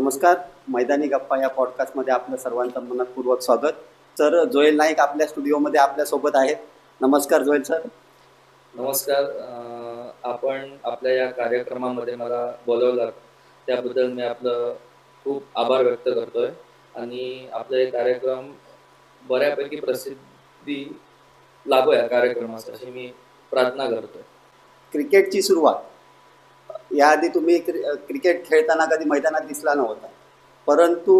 नमस्कार. मैदानी गप्पा या पॉडकास्टमध्ये आपलं सर्वांचं मनपूर्वक स्वागत. सर, जोएल नाईक आपल्या स्टुडिओमध्ये आपल्यासोबत आहेत. नमस्कार जोएल सर. नमस्कार. आपण आपल्या या कार्यक्रमामध्ये मला बोलवलं त्याबद्दल मी आपलं खूप आभार व्यक्त करतोय आणि आपला हे कार्यक्रम बऱ्यापैकी प्रसिद्धी लाभो या कार्यक्रमास अशी मी प्रार्थना करतोय. क्रिकेटची सुरुवात, याआधी तुम्ही क्रिकेट खेळताना कधी मैदानात दिसला नव्हता, परंतु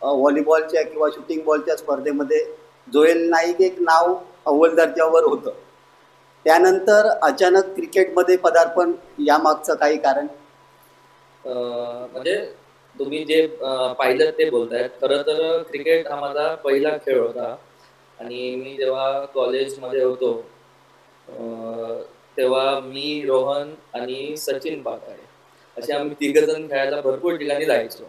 व्हॉलीबॉलच्या किंवा शूटिंग बॉलच्या स्पर्धेमध्ये जोएल नाईक एक नाव अव्वल दर्जावर होतं. त्यानंतर अचानक क्रिकेटमध्ये पदार्पण, यामागचं काही कारण? म्हणजे तुम्ही जे पाहिलं ते बोलतायत. खरं तर क्रिकेट हा माझा पहिला खेळ होता आणि मी जेव्हा कॉलेजमध्ये होतो तेव्हा मी, रोहन आणि सचिन पाकाळे असे आम्ही तिघजण खेळायला भरपूर ठिकाणी जायचो.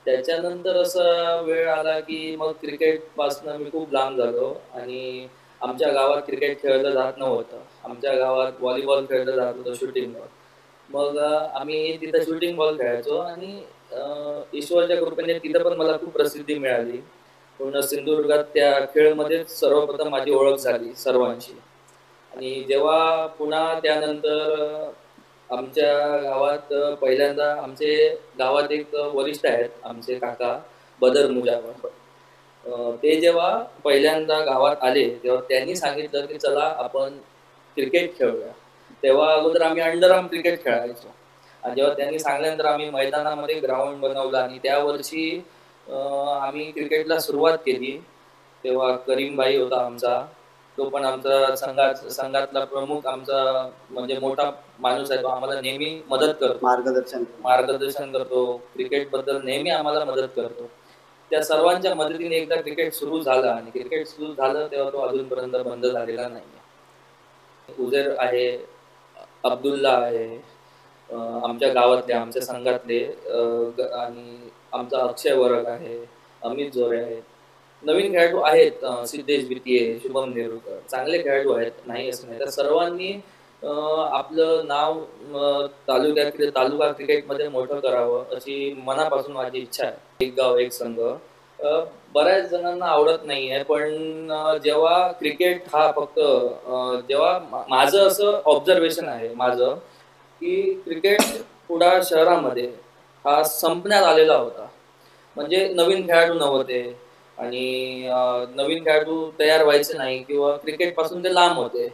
त्याच्यानंतर असा वेळ आला की मग क्रिकेटपासून मी खूप लांब झालो आणि आमच्या गावात क्रिकेट खेळलं जात नव्हतं. आमच्या गावात व्हॉलीबॉल खेळलं जात होतं, शूटिंग बॉल. मग आम्ही तिथं शूटिंग बॉल खेळायचो आणि ईश्वरच्या कृपेने तिथं पण मला खूप प्रसिद्धी मिळाली. पूर्ण सिंधुदुर्गात त्या खेळमध्ये सर्वप्रथम माझी ओळख झाली सर्वांची. आणि जेव्हा पुन्हा त्यानंतर आमच्या गावात पहिल्यांदा आमचे गावात एक वरिष्ठ आहेत, आमचे काका बदर मुजावर. ते जेव्हा पहिल्यांदा गावात आले तेव्हा त्यांनी सांगितलं की चला आपण क्रिकेट खेळूया. तेव्हा अगोदर आम्ही अंडरआर्म क्रिकेट खेळायचो आणि जेव्हा त्यांनी सांगितल्यानंतर आम्ही मैदानामध्ये ग्राउंड बनवला आणि त्या वर्षी आम्ही क्रिकेटला सुरुवात केली. तेव्हा करीमभाई होता आमचा, तो पण आमचा संघातला प्रमुख, आमचा म्हणजे मोठा माणूस आहे. तो आम्हाला नेहमी मदत करतो, मार्गदर्शन करतो, क्रिकेट बद्दल नेहमी आम्हाला मदत करतो. त्या सर्वांच्या मदतीने एकदा क्रिकेट सुरू झालं आणि क्रिकेट सुरू झालं तेव्हा तो अजूनपर्यंत बंद झालेला नाही. उजेर आहे, अब्दुल्ला आहे, आमच्या गावातले, आमच्या संघातले, आणि आमचा अक्षय वरग आहे, अमित जोरे आहेत. नवीन खेळाडू आहेत, सिद्धेश बितिये, शुभम नेरुरकर, चांगले खेळाडू आहेत, नाही असं नाही. तर सर्वांनी आपलं नाव तालुका क्रिकेटमध्ये मोठं करावं अशी मनापासून माझी इच्छा आहे. एक गाव एक संघ बऱ्याच जणांना आवडत नाहीये, पण जेव्हा क्रिकेट हा फक्त जेव्हा माझं असं ऑब्झर्वेशन आहे माझं की क्रिकेट कुडाळ शहरामध्ये हा संपण्यात आलेला होता. म्हणजे नवीन खेळाडू नव्हते आणि नवीन खेळाडू तयार व्हायचे नाही किंवा क्रिकेट पासून ते लांब होते.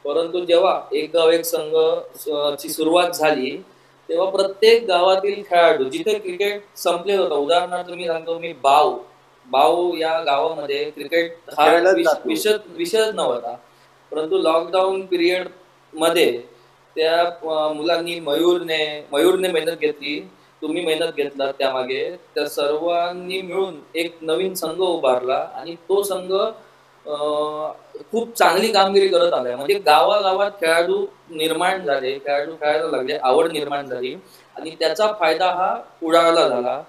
परंतु जेव्हा एक गाव एक संघ ची सुरुवात झाली तेव्हा प्रत्येक गावातील खेळाडू, जिथे क्रिकेट संपले होतं, उदाहरणार्थ मी सांगतो, मी बाऊ या गावामध्ये क्रिकेट हा विषयच नव्हता. परंतु लॉकडाऊन पिरियड मध्ये त्या मुलांनी, मयूरने मेहनत घेतली, तुम्ही मेहनत घेतला त्यामागे, त्या सर्वांनी मिळून एक नवीन संघ उभारला आणि तो संघ खूप चांगली कामगिरी करत आलाय. म्हणजे गावागावात खेळाडू निर्माण झाले, खेळाडू खेळायला लागले, आवड निर्माण झाली आणि त्याचा फायदा हा कुडाळला झाला.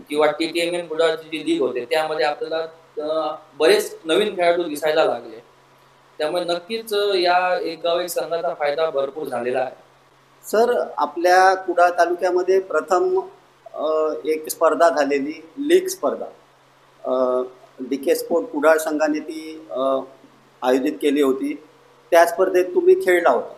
किंवा TTMN कुडाळची जी लीग होते त्यामध्ये आपल्याला बरेच नवीन खेळाडू दिसायला लागले. त्यामुळे नक्कीच या एक गाव एक संघाचा फायदा भरपूर झालेला आहे. सर, आपल्या कुडाळ तालुक्यामध्ये प्रथम एक स्पर्धा झालेली, लीग स्पर्धा, DK स्पोर्ट कुडाळ संघाने ती आयोजित केली होती. त्या स्पर्धेत तुम्ही खेळला होता.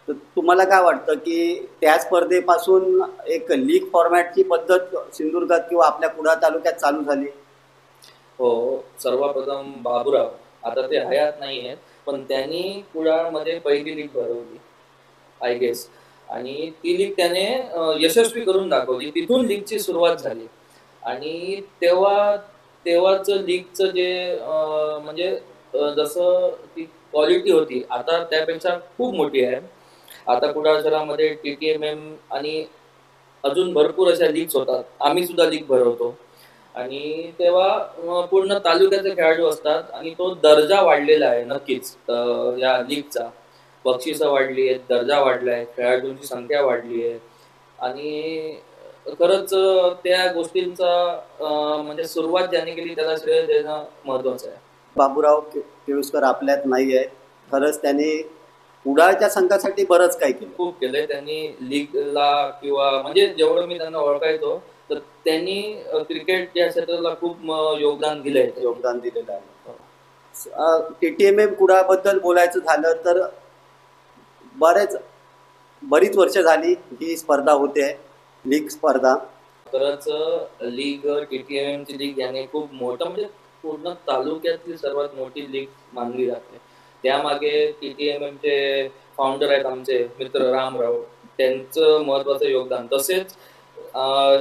तर तुम्हाला काय वाटतं की त्या स्पर्धेपासून एक लीग फॉर्मॅटची पद्धत सिंधुदुर्गात किंवा आपल्या कुडाळ तालुक्यात चालू झाली? हो, सर्वप्रथम बाबूराव, आता ते हयात नाही आहेत, पण त्यांनी कुडाळमध्ये पहिली लीग भरवली आय गेस, आणि ती लीग त्याने यशस्वी करून दाखवली. तिथून लीगची सुरुवात झाली आणि तेव्हाच लीगचं जे म्हणजे जसं ती क्वालिटी होती आता त्यापेक्षा खूप मोठी आहे. आता कुडाळ शहरामध्ये TTMM आणि अजून भरपूर अशा लीग्स होतात. आम्ही सुद्धा लीग भरवतो आणि तेव्हा पूर्ण तालुक्याचे खेळाडू असतात आणि तो दर्जा वाढलेला आहे नक्कीच. या लीगचा बक्षिसं वाढली आहेत, दर्जा वाढलाय, खेळाडूंची संख्या वाढली आहे आणि खरंच त्या गोष्टींचा म्हणजे सुरुवात ज्याने केली त्याला श्रेय देणं महत्वाचं आहे. बाबूराव केळुसकर आपल्यात नाही आहे. खरंच त्यांनी कुडाळच्या संघासाठी बरंच काही केलं, खूप केलंय त्यांनी लीगला, किंवा म्हणजे जेवढं मी त्यांना ओळखायचो तर त्यांनी क्रिकेट या क्षेत्राला खूप योगदान दिलंय. योगदान दिलेलं आहे. TTMM कुडाबद्दल बोलायचं झालं तर बरीच वर्ष झाली ही स्पर्धा होते, लीग स्पर्धा. खरंच लीग TTMM ची लीग याने खूप मोठं म्हणजे पूर्ण तालुक्यातली सर्वात मोठी लीग मानली जाते. त्यामागे TTMM चे फाउंडर आहेत आमचे मित्र रामराव, त्यांचं महत्वाचं योगदान. तसेच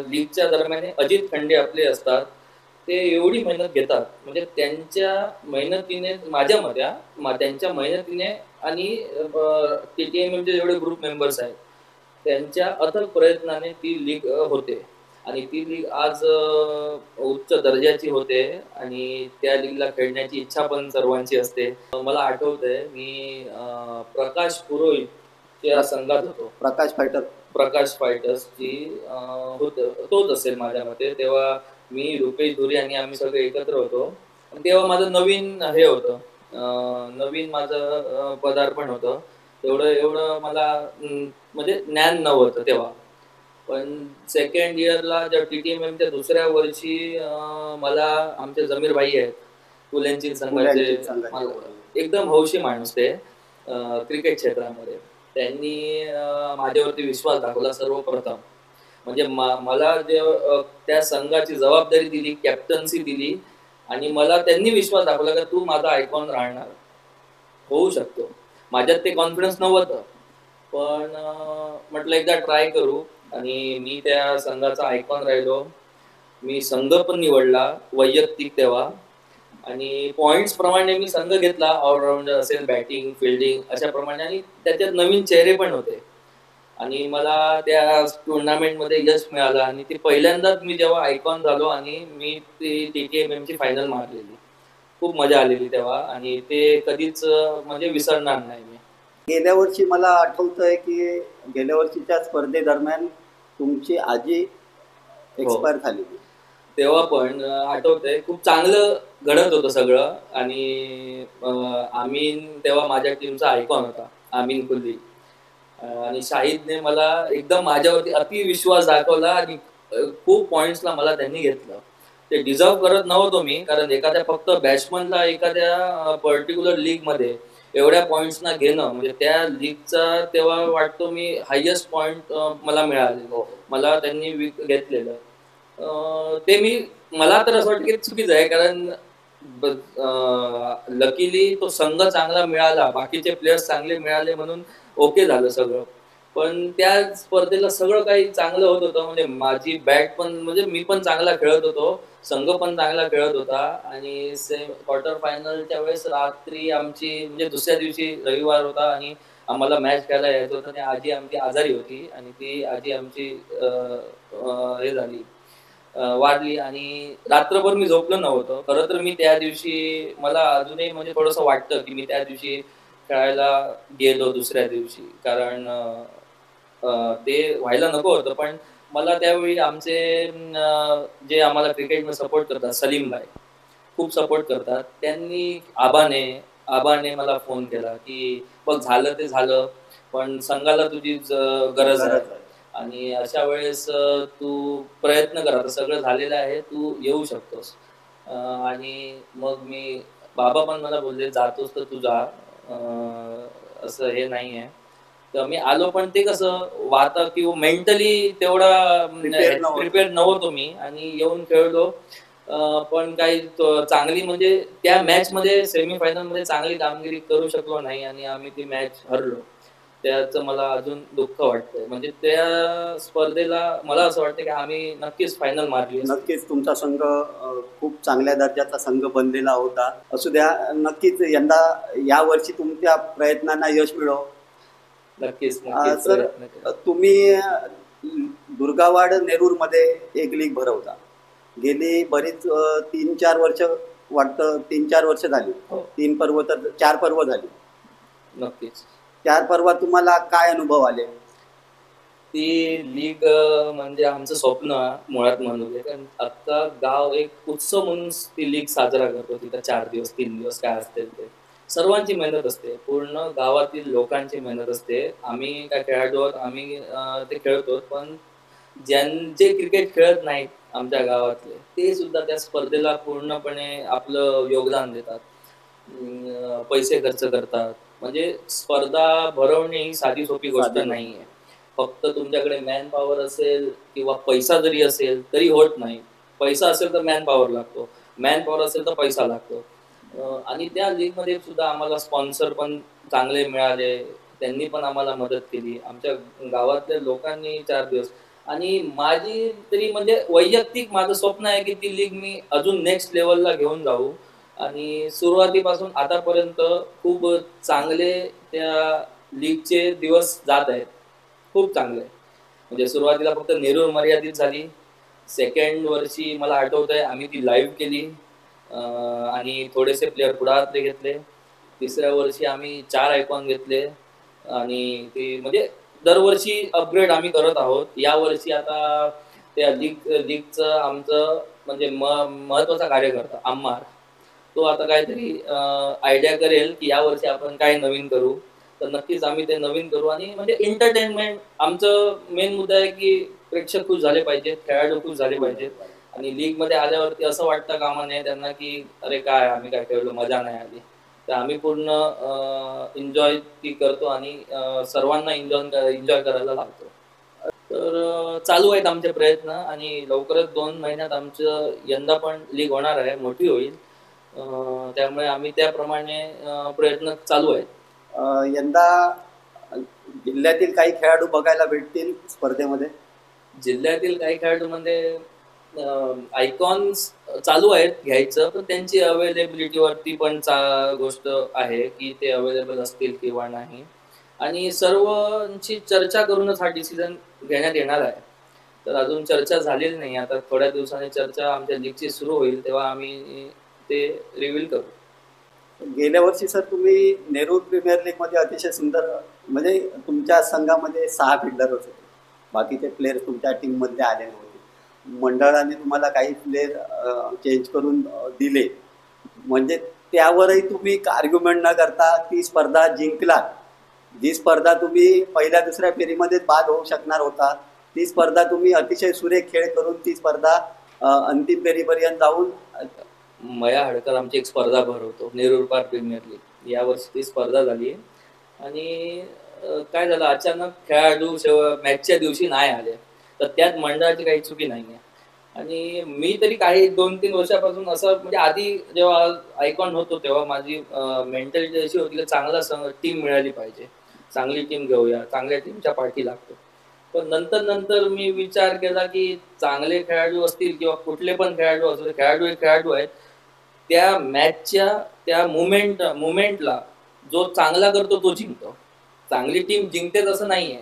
लीगच्या दरम्यान अजित खंडे आपले असतात, ते एवढी मेहनत घेतात म्हणजे त्यांच्या मेहनतीने माझ्या मते त्यांच्या मेहनतीने आणि TTMM चे जेवढे ग्रुप मेंबर्स आहेत त्यांच्या अथक प्रयत्नाने ती लीग होते आणि ती लीग आज उच्च दर्जाची होते आणि त्या लीगला खेळण्याची इच्छा पण सर्वांची असते. मला आठवतंय मी प्रकाश पुरोहित या संघात होतो. प्रकाश फायटर्सची तोच असेल माझ्या मते. तेव्हा मी, रुपेश धुरी आणि आम्ही सगळे एकत्र होतो. तेव्हा माझं नवीन हे होतं, नवीन माझं पदार्पण होतं. एवढं मला म्हणजे ज्ञान नव्हतं तेव्हा. पण सेकंड इयरला जेव्हा TTMMच्या दुसऱ्या वर्षी मला आमचे जमीर भाई आहेत, फुलेंची संघाचे एकदम हौशी माणूस ते क्रिकेट क्षेत्रामध्ये. त्यांनी माझ्यावरती विश्वास दाखवला सर्वप्रथम. म्हणजे मला जे त्या संघाची जबाबदारी दिली, कॅप्टन्सी दिली आणि मला त्यांनी विश्वास दाखवला की तू माझा आयकॉन राहणार, होऊ शकतो. माझ्यात ते कॉन्फिडन्स नव्हतं, पण म्हटलं एकदा ट्राय करू आणि मी त्या संघाचा आयकॉन राहिलो. मी संघ पण निवडला वैयक्तिक तेव्हा आणि पॉइंट्स प्रमाणे मी संघ घेतला, ऑलराऊंडर असेल, बॅटिंग, फिल्डिंग अशा प्रमाणे, आणि त्याच्यात नवीन चेहरे पण होते आणि मला त्या टुर्नामेंटमध्ये यश मिळालं आणि ते पहिल्यांदाच मी जेव्हा आयकॉन झालो आणि मी ती TTMM ची फायनल मारलेली. खूप मजा आलेली तेव्हा आणि ते कधीच म्हणजे विसरणार नाही मी. गेल्या वर्षी मला आठवतंय की गेल्या वर्षीच्या स्पर्धेदरम्यान तुमची आजी एक्सपायर झाली. तेव्हा पण आठवतंय खूप चांगलं घडत होतं सगळं आणि आमीन तेव्हा माझ्या टीमचा आयकॉन होता, आमीन कुल्ली. आणि शाहिदने मला एकदम माझ्यावरती अति विश्वास दाखवला आणि खूप पॉइंट्सला मला त्यांनी घेतलं. ते डिझर्व करत नव्हतो मी, कारण एखाद्या फक्त बॅट्समनला एखाद्या पर्टिक्युलर लीग मध्ये एवढ्या पॉइंट्सना घेणं म्हणजे त्या लीगचा तेव्हा वाटतो मी हायेस्ट पॉइंट मला मिळालेलं, मला त्यांनी घेतलेलं. ते मला तर असं वाटतं की चुकीचं आहे, कारण लकीली तो संघ चांगला मिळाला, बाकीचे प्लेयर्स चांगले मिळाले म्हणून ओके झालं सगळं. पण त्या स्पर्धेला सगळं काही चांगलं होत होतं, म्हणजे माझी बॅट पण म्हणजे मी पण चांगला खेळत होतो, संघ पण चांगला खेळत होता आणि क्वार्टर फायनलच्या वेळेस रात्री आमची म्हणजे दुसऱ्या दिवशी रविवार होता आणि आम्हाला मॅच खेळायला यायचं होतं आणि आजी आमची आजारी होती आणि ती आजी आमची हे झाली, वाढली आणि रात्रभर मी झोपलो नव्हतो. खरं तर मी त्या दिवशी मला अजूनही म्हणजे थोडंसं वाटतं की मी त्या दिवशी खेळायला गेलो दुसऱ्या दिवशी, कारण ते व्हायला नको होतं. पण मला त्यावेळी आमचे जे आम्हाला क्रिकेटमध्ये सपोर्ट करतात, सलीम भाई खूप सपोर्ट करतात. त्यांनी आबाने मला फोन केला की बघ झालं ते झालं, पण संघाला तुझी गरज आहे आणि अशा वेळेस तू प्रयत्न कर, आता सगळं झालेलं आहे, तू येऊ शकतोस. आणि मग बाबा पण मला बोलले जातोस तर तू जा, असं हे नाहीये. तर मी आलो, पण ते कसं वाता किंवा मेंटली तेवढा प्रिपेअर नव्हतो मी आणि येऊन खेळलो. पण काही चांगली म्हणजे त्या मॅच मध्ये सेमीफायनल मध्ये चांगली कामगिरी करू शकलो नाही आणि आम्ही ती मॅच हरलो. त्याचं मला अजून दुःख वाटतंय. म्हणजे त्या स्पर्धेला मला असं वाटतं की आम्ही नक्कीच फायनल मारली. नक्कीच तुमचा संघ खूप चांगल्या दर्जाचा संघ बनलेला होता. असू द्या, नक्कीच यंदा या वर्षी तुमच्या प्रयत्नांना यश मिळो. नक्कीच. सर, तुम्ही दुर्गावाड नेरूर मध्ये एक लीग भरवता. गेली बरीच 3-4 वर्ष वाटतं, 3-4 वर्ष झाली. 3 पर्व तर 4 पर्व झाली. नक्कीच. 4 पर्वात तुम्हाला काय अनुभव आले? ती लीग म्हणजे आमचं स्वप्न मुळात म्हणून, कारण आता गाव एक उत्सव म्हणून ती लीग साजरा करतो. तिथं 4 दिवस 3 दिवस काय असतील ते सर्वांची मेहनत असते, पूर्ण गावातील लोकांची मेहनत असते. आम्ही काय खेळाडू आहोत, आम्ही ते खेळतो, पण ज्यांचे क्रिकेट खेळत नाहीत आमच्या गावातले ते सुद्धा त्या स्पर्धेला पूर्णपणे आपलं योगदान देतात. पैसे खर्च करतात. म्हणजे स्पर्धा भरवणे ही साधी सोपी गोष्ट साधी गोष्ट. नाहीये. फक्त तुमच्याकडे मॅन पॉवर असेल किंवा पैसा जरी असेल तरी होत नाही. पैसा असेल तर मॅन पॉवर लागतो. मॅन पॉवर असेल तर पैसा लागतो. आणि त्या लीगमध्ये सुद्धा आम्हाला स्पॉन्सर पण चांगले मिळाले. त्यांनी पण आम्हाला मदत केली. आमच्या गावातल्या लोकांनी 4 दिवस आणि माझी तरी म्हणजे वैयक्तिक माझं स्वप्न आहे की ती लीग मी अजून नेक्स्ट लेव्हलला घेऊन जाऊ आणि सुरुवातीपासून आतापर्यंत खूप चांगले त्या लीगचे दिवस जात आहेत. खूप चांगले. म्हणजे सुरुवातीला फक्त नेरूर मर्यादित झाली. सेकंड वर्षी मला आठवतंय आम्ही ती लाईव्ह केली आणि थोडेसे प्लेयर पुढातले घेतले. तिसऱ्या वर्षी आम्ही 4 आयकॉन घेतले आणि ते म्हणजे दरवर्षी अपग्रेड आम्ही करत आहोत. यावर्षी आता त्या लीगचं आमचं म्हणजे महत्त्वाचा कार्यकर्ता अम्मार तो आता काहीतरी आयडिया करेल की यावर्षी आपण काय नवीन करू. तर नक्कीच आम्ही ते नवीन करू आणि म्हणजे एंटरटेनमेंट आमचं मेन मुद्दा आहे की प्रेक्षक खुश झाले पाहिजेत, खेळाडू खुश झाले पाहिजेत आणि लीगमध्ये आल्यावरती असं वाटतं कामा नये त्यांना की अरे काय आम्ही काय खेळलो, मजा नाही आली. तर आम्ही पूर्ण एन्जॉय ती करतो आणि सर्वांना एन्जॉय करायला लावतो. तर चालू आहेत आमचे प्रयत्न आणि लवकरच 2 महिन्यात आमचं यंदा पण लीग होणार आहे, मोठी होईल. त्यामुळे आम्ही त्याप्रमाणे प्रयत्न चालू आहेत. यंदा जिल्ह्यातील काही खेळाडू बघायला भेटतील स्पर्धेमध्ये. जिल्ह्यातील काही खेळाडू म्हणजे आयकॉन्स चालू आहेत घ्यायचं, पण त्यांची अवेलेबिलिटीवरती पण गोष्ट आहे की ते अवेलेबल असतील किंवा नाही. आणि सर्वांची चर्चा करूनच हा डिसिजन घेण्यात येणार आहे. तर अजून चर्चा झालेली नाही. आता थोड्या दिवसांनी चर्चा आमच्या लीगची सुरू होईल, तेव्हा आम्ही ते रिव्हील करू. गेल्या वर्षी सर तुम्ही नेरूर प्रीमियर लीगमध्ये अतिशय सुंदर म्हणजे तुमच्या संघामध्ये 6 फिल्डर होते. बाकीचे प्लेयर तुमच्या टीममध्ये आले नव्हते. मंडळाने तुम्हाला काही प्लेयर चेंज करून दिले. म्हणजे त्यावरही तुम्ही आर्ग्युमेंट न करता ती स्पर्धा जिंकलात. जी स्पर्धा तुम्ही पहिल्या दुसऱ्या फेरीमध्ये बाद होऊ शकणार होता, ती स्पर्धा तुम्ही अतिशय सुरेख खेळ करून ती स्पर्धा अंतिम फेरीपर्यंत जाऊन मया हडकर आमची एक स्पर्धा भरवतो, नेरूर पार प्रीमियर लीग. यावर्षी ती स्पर्धा झाली आणि काय झालं अचानक खेळाडू मॅचच्या दिवशी नाही आले. तर त्यात मंडळाची काही चुकी नाही आहे. आणि मी तरी काही 2-3 वर्षापासून असं म्हणजे आधी जेव्हा आयकॉन होतो तेव्हा माझी मेंटॅलिटी अशी होती की चांगला टीम मिळाली पाहिजे. चांगली टीम घेऊया, चांगल्या टीमच्या पाठी लागतो. पण नंतर मी विचार केला की चांगले खेळाडू असतील किंवा कुठले पण खेळाडू असू दे, खेळाडू हे खेळाडू आहेत. त्या मॅचच्या त्या मुमेंटला जो चांगला करतो तो जिंकतो. चांगली टीम जिंकतेच असं नाहीये.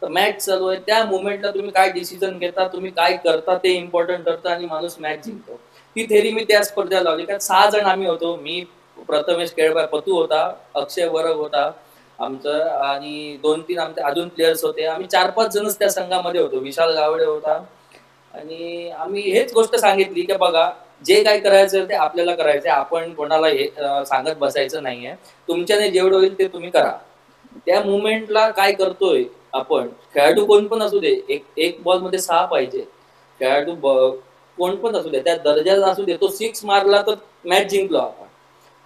तर मॅच चालू आहे त्या मुमेंटला तुम्ही काय डिसिजन घेता, तुम्ही काय करता ते इम्पॉर्टंट ठरतं आणि माणूस मॅच जिंकतो. ती थेरी मी त्या स्पर्धेला लावली. कारण 6 जण आम्ही होतो. मी प्रथमेश केळबाय पतू होता, अक्षय वरग होता आमचं आणि 2-3 आमचे अजून प्लेयर्स होते. आम्ही 4-5 जणच त्या संघामध्ये होतो. विशाल गावडे होता आणि आम्ही हेच गोष्ट सांगितली की बघा जे काय करायचं ते आपल्याला करायचं आहे. आपण कोणाला हे सांगत बसायचं नाहीये. तुमच्याने जेवढं होईल ते तुम्ही करा. त्या मुवमेंटला काय करतोय आपण, खेळाडू कोण पण असू दे, एक बॉलमध्ये 6 पाहिजे. खेळाडू कोण पण असू दे, त्या दर्जाचा असू दे, तो 6 मारला तर मॅच जिंकलो आपण.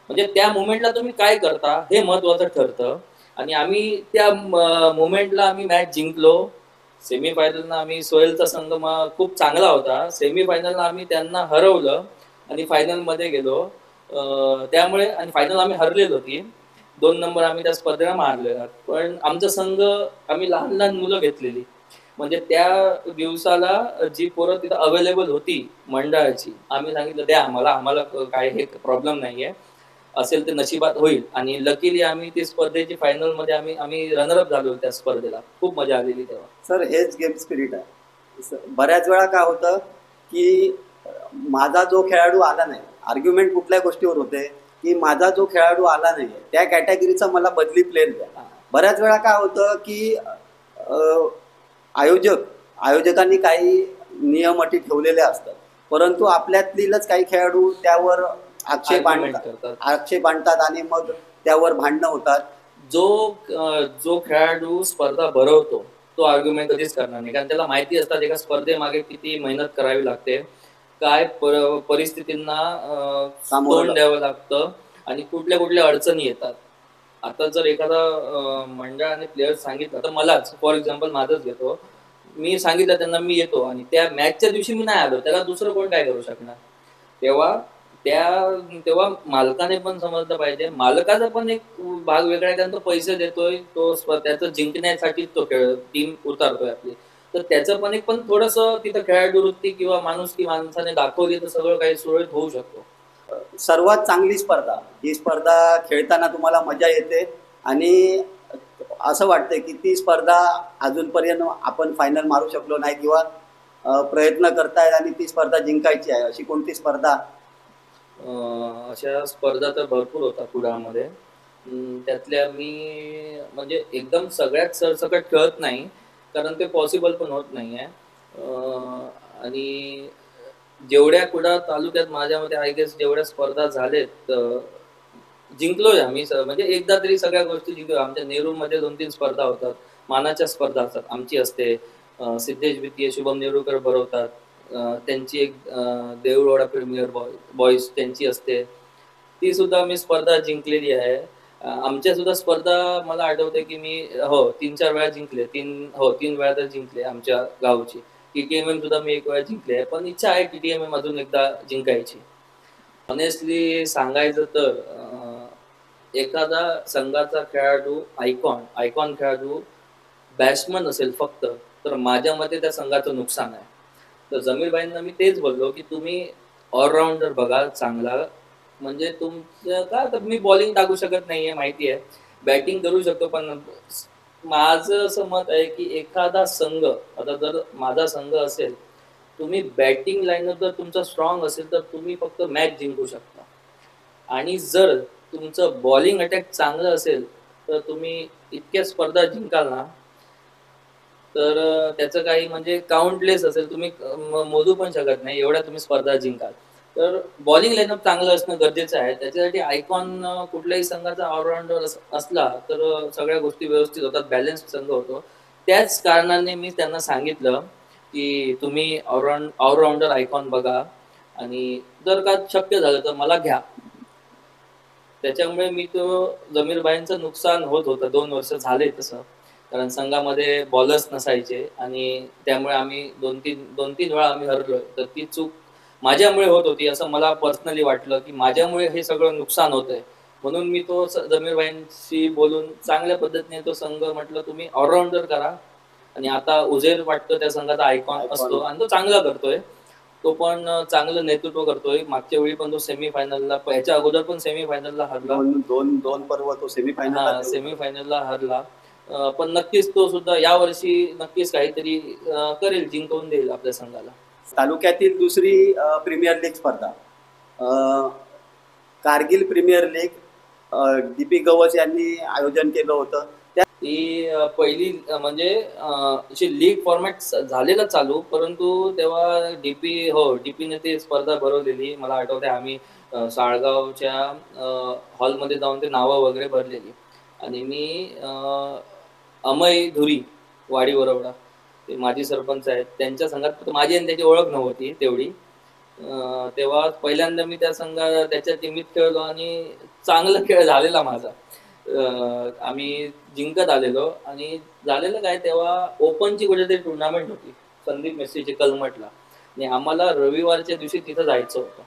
म्हणजे त्या मुवमेंटला तुम्ही काय करता हे महत्वाचं ठरतं. आणि आम्ही त्या मुवमेंटला आम्ही मॅच जिंकलो. सेमीफायनलला आम्ही सोहेलचा संघ खूप चांगला होता. सेमीफायनलला आम्ही त्यांना हरवलं आणि फायनलमध्ये गेलो. त्यामुळे आणि फायनल आम्ही हरलेलो ती 2 नंबर आम्ही त्या स्पर्धेला मारलेला. पण आमचा संघ आम्ही लहान लहान मुलं घेतलेली. म्हणजे त्या दिवसाला जी पोरं तिथं अवेलेबल होती मंडळाची, आम्ही सांगितलं द्या आम्हाला काय हे प्रॉब्लेम नाहीये. असेल ते नशिबात होईल आणि लकीली आम्ही ती स्पर्धेची फायनलमध्ये आम्ही रनरअप झालो त्या स्पर्धेला. खूप मजा आलेली तेव्हा. सर हेच गेम स्पिरिट आहे. बऱ्याच वेळा काय होतं की माझा जो खेळाडू आला नाही, आर्ग्युमेंट कुठल्या गोष्टीवर होते की माझा जो खेळाडू आला नाही त्या कॅटेगरीचा मला बदली प्लेयर द्या. बऱ्याच वेळा काय होतं की आयोजकांनी काही नियम अटी ठेवलेले असतात, परंतु आपल्यातीलच काही खेळाडू त्यावर आक्षेप आणतात आणि मग त्यावर भांडणं होतात. जो खेळाडू स्पर्धा भरवतो तो आर्ग्युमेंट कधीच करणार नाही, कारण त्याला माहिती असतात एका स्पर्धेमागे किती मेहनत करावी लागते, काय परिस्थितींना सामोरं तोंड द्यावं लागतं आणि कुठल्या कुठल्या अडचणी येतात. आता जर एखादा मंडळाने प्लेयर सांगितलं, तर मलाच फॉर एक्झाम्पल माझंच घेतो, मी सांगितलं त्यांना मी येतो आणि त्या मॅचच्या दिवशी मी नाही आलो, त्याला दुसरं कोण काय करू शकणार? तेव्हा तेव्हा मालकाने पण समजलं पाहिजे. मालकाचा पण एक भाग वेगळा आहे, कारण तो पैसे देतोय, तो त्याचं जिंकण्यासाठी तो खेळ टीम उतारतोय आपली. तर त्याचं पण थोडंसं तिथं खेळाडू वृत्ती किंवा माणुसकी माणसाने दाखवली, तर सगळं काही सुरळीत होऊ शकतो. सर्वात चांगली स्पर्धा, ही स्पर्धा खेळताना तुम्हाला मजा येते आणि असं वाटतंय की ती स्पर्धा अजूनपर्यंत आपण फायनल मारू शकलो नाही किंवा प्रयत्न करतायत आणि ती स्पर्धा जिंकायची आहे, अशी कोणती स्पर्धा? अशा स्पर्धा तर भरपूर होतात कुडाळमध्ये. त्यातल्या मी म्हणजे एकदम सगळ्यात सरसकट खेळत नाही, कारण ते पॉसिबल पण होत नाहीये. आणि जेवढ्या कुडाळ तालुक्यात माझ्या मते आय गेस जेवढ्या स्पर्धा झालेत, जिंकलोय आम्ही. म्हणजे एकदा तरी सगळ्या गोष्टी जिंकलो. आमच्या नेरूळमध्ये 2-3 स्पर्धा होतात. मानाच्या स्पर्धा असतात. आमची असते. सिद्धेश वित्तीय शुभम नेरुळकर भरवतात. त्यांची एक देऊळवाडा प्रीमियर बॉयज त्यांची असते. ती सुद्धा मी स्पर्धा जिंकलेली आहे. आमच्या सुद्धा स्पर्धा मला आठवते की मी 3-4 वेळा जिंकले. 3 वेळा तर जिंकले आमच्या गावची. टीटीएमएम सुद्धा मी 1 वेळा जिंकले आहे. पण इच्छा आहे टीटीएमएम अजून एकदा जिंकायची. ऑनेस्टली सांगायचं तर एखादा संघाचा खेळाडू आयकॉन खेळाडू बॅट्समन असेल फक्त, तर माझ्या मते त्या संघाचं नुकसान आहे. तर जमीरभाईंना मी तेच बोललो की तुम्ही ऑलराऊंडर बघा चांगला, म्हणजे तुमचं का तर मी बॉलिंग टाकू शकत नाहीये माहिती आहे, बॅटिंग करू शकतो, पण माझं असं मत आहे की एखादा संघ, आता जर माझा संघ असेल, तुम्ही बॅटिंग लाईनअप जर तुमचा स्ट्रॉंग असेल तर तुम्ही फक्त मॅच जिंकू शकता. आणि जर तुमचं बॉलिंग अटॅक चांगलं असेल तर तुम्ही इतक्या स्पर्धा जिंकाल ना, तर त्याचं काही म्हणजे काउंटलेस असेल, तुम्ही मोजू पण शकत नाही एवढ्या तुम्ही स्पर्धा जिंकाल. तर बॉलिंग लाईनअप चांगलं असणं गरजेचं आहे. त्याच्यासाठी आयकॉन कुठल्याही संघाचा ऑलराऊंडर असला तर सगळ्या गोष्टी व्यवस्थित होतात, बॅलन्स संघ होतो. त्याच कारणाने मी त्यांना सांगितलं की तुम्ही ऑलराऊंडर आयकॉन बघा आणि जर का शक्य झालं तर मला घ्या. त्याच्यामुळे मी तो जमीरभाईंचं नुकसान होत होतं, 2 वर्ष झाले तसं. कारण संघामध्ये बॉलर्स नसायचे आणि त्यामुळे आम्ही 2-3 वेळा आम्ही हरलोय. तर ती चूक माझ्यामुळे होत होती, असं मला पर्सनली वाटलं की माझ्यामुळे हे सगळं नुकसान होतंय. म्हणून मी तो जमीरभाईंशी बोलून चांगल्या पद्धतीने तो संघ म्हटलं तुम्ही ऑलराऊंडर करा. आणि आता उझेर वाटतं त्या संघाचा आयकॉन असतो आणि तो चांगला करतोय. तो पण चांगलं नेतृत्व करतोय. मागच्या वेळी पण तो सेमीफायनलला, ह्याच्या अगोदर पण सेमीफायनलला हरला. दोन पर्व तो सेमीफायनल सेमीफायनलला हरला. पण नक्कीच तो सुद्धा यावर्षी नक्कीच काहीतरी करेल, जिंकवून देईल आपल्या संघाला. तालुक्यातील दुसरी प्रीमियर लीग स्पर्धा, Kargil premier league, DP Gawas यांनी आयोजन केलं होतं. ती पहिली म्हणजे अशी लीग फॉर्मॅट झालेला चालू, परंतु तेव्हा डीपीने ती स्पर्धा भरवलेली. मला आठवते आम्ही साळगावच्या हॉलमध्ये जाऊन ते नावं वगैरे भरलेली. आणि मी अमय धुरी वाडी वरवडा, ते माजी सरपंच आहेत, त्यांच्या संघात माझी आणि त्याची ओळख नव्हती तेवढी. तेव्हा पहिल्यांदा मी त्याच्या टीमीत खेळलो आणि चांगला खेळ झालेला माझा. आम्ही जिंकत आलेलो आणि झालेलं काय, तेव्हा ओपनची कुठेतरी टुर्नामेंट होती संदीप मेस्सीची कलमटला आणि आम्हाला रविवारच्या दिवशी तिथं जायचं होतं.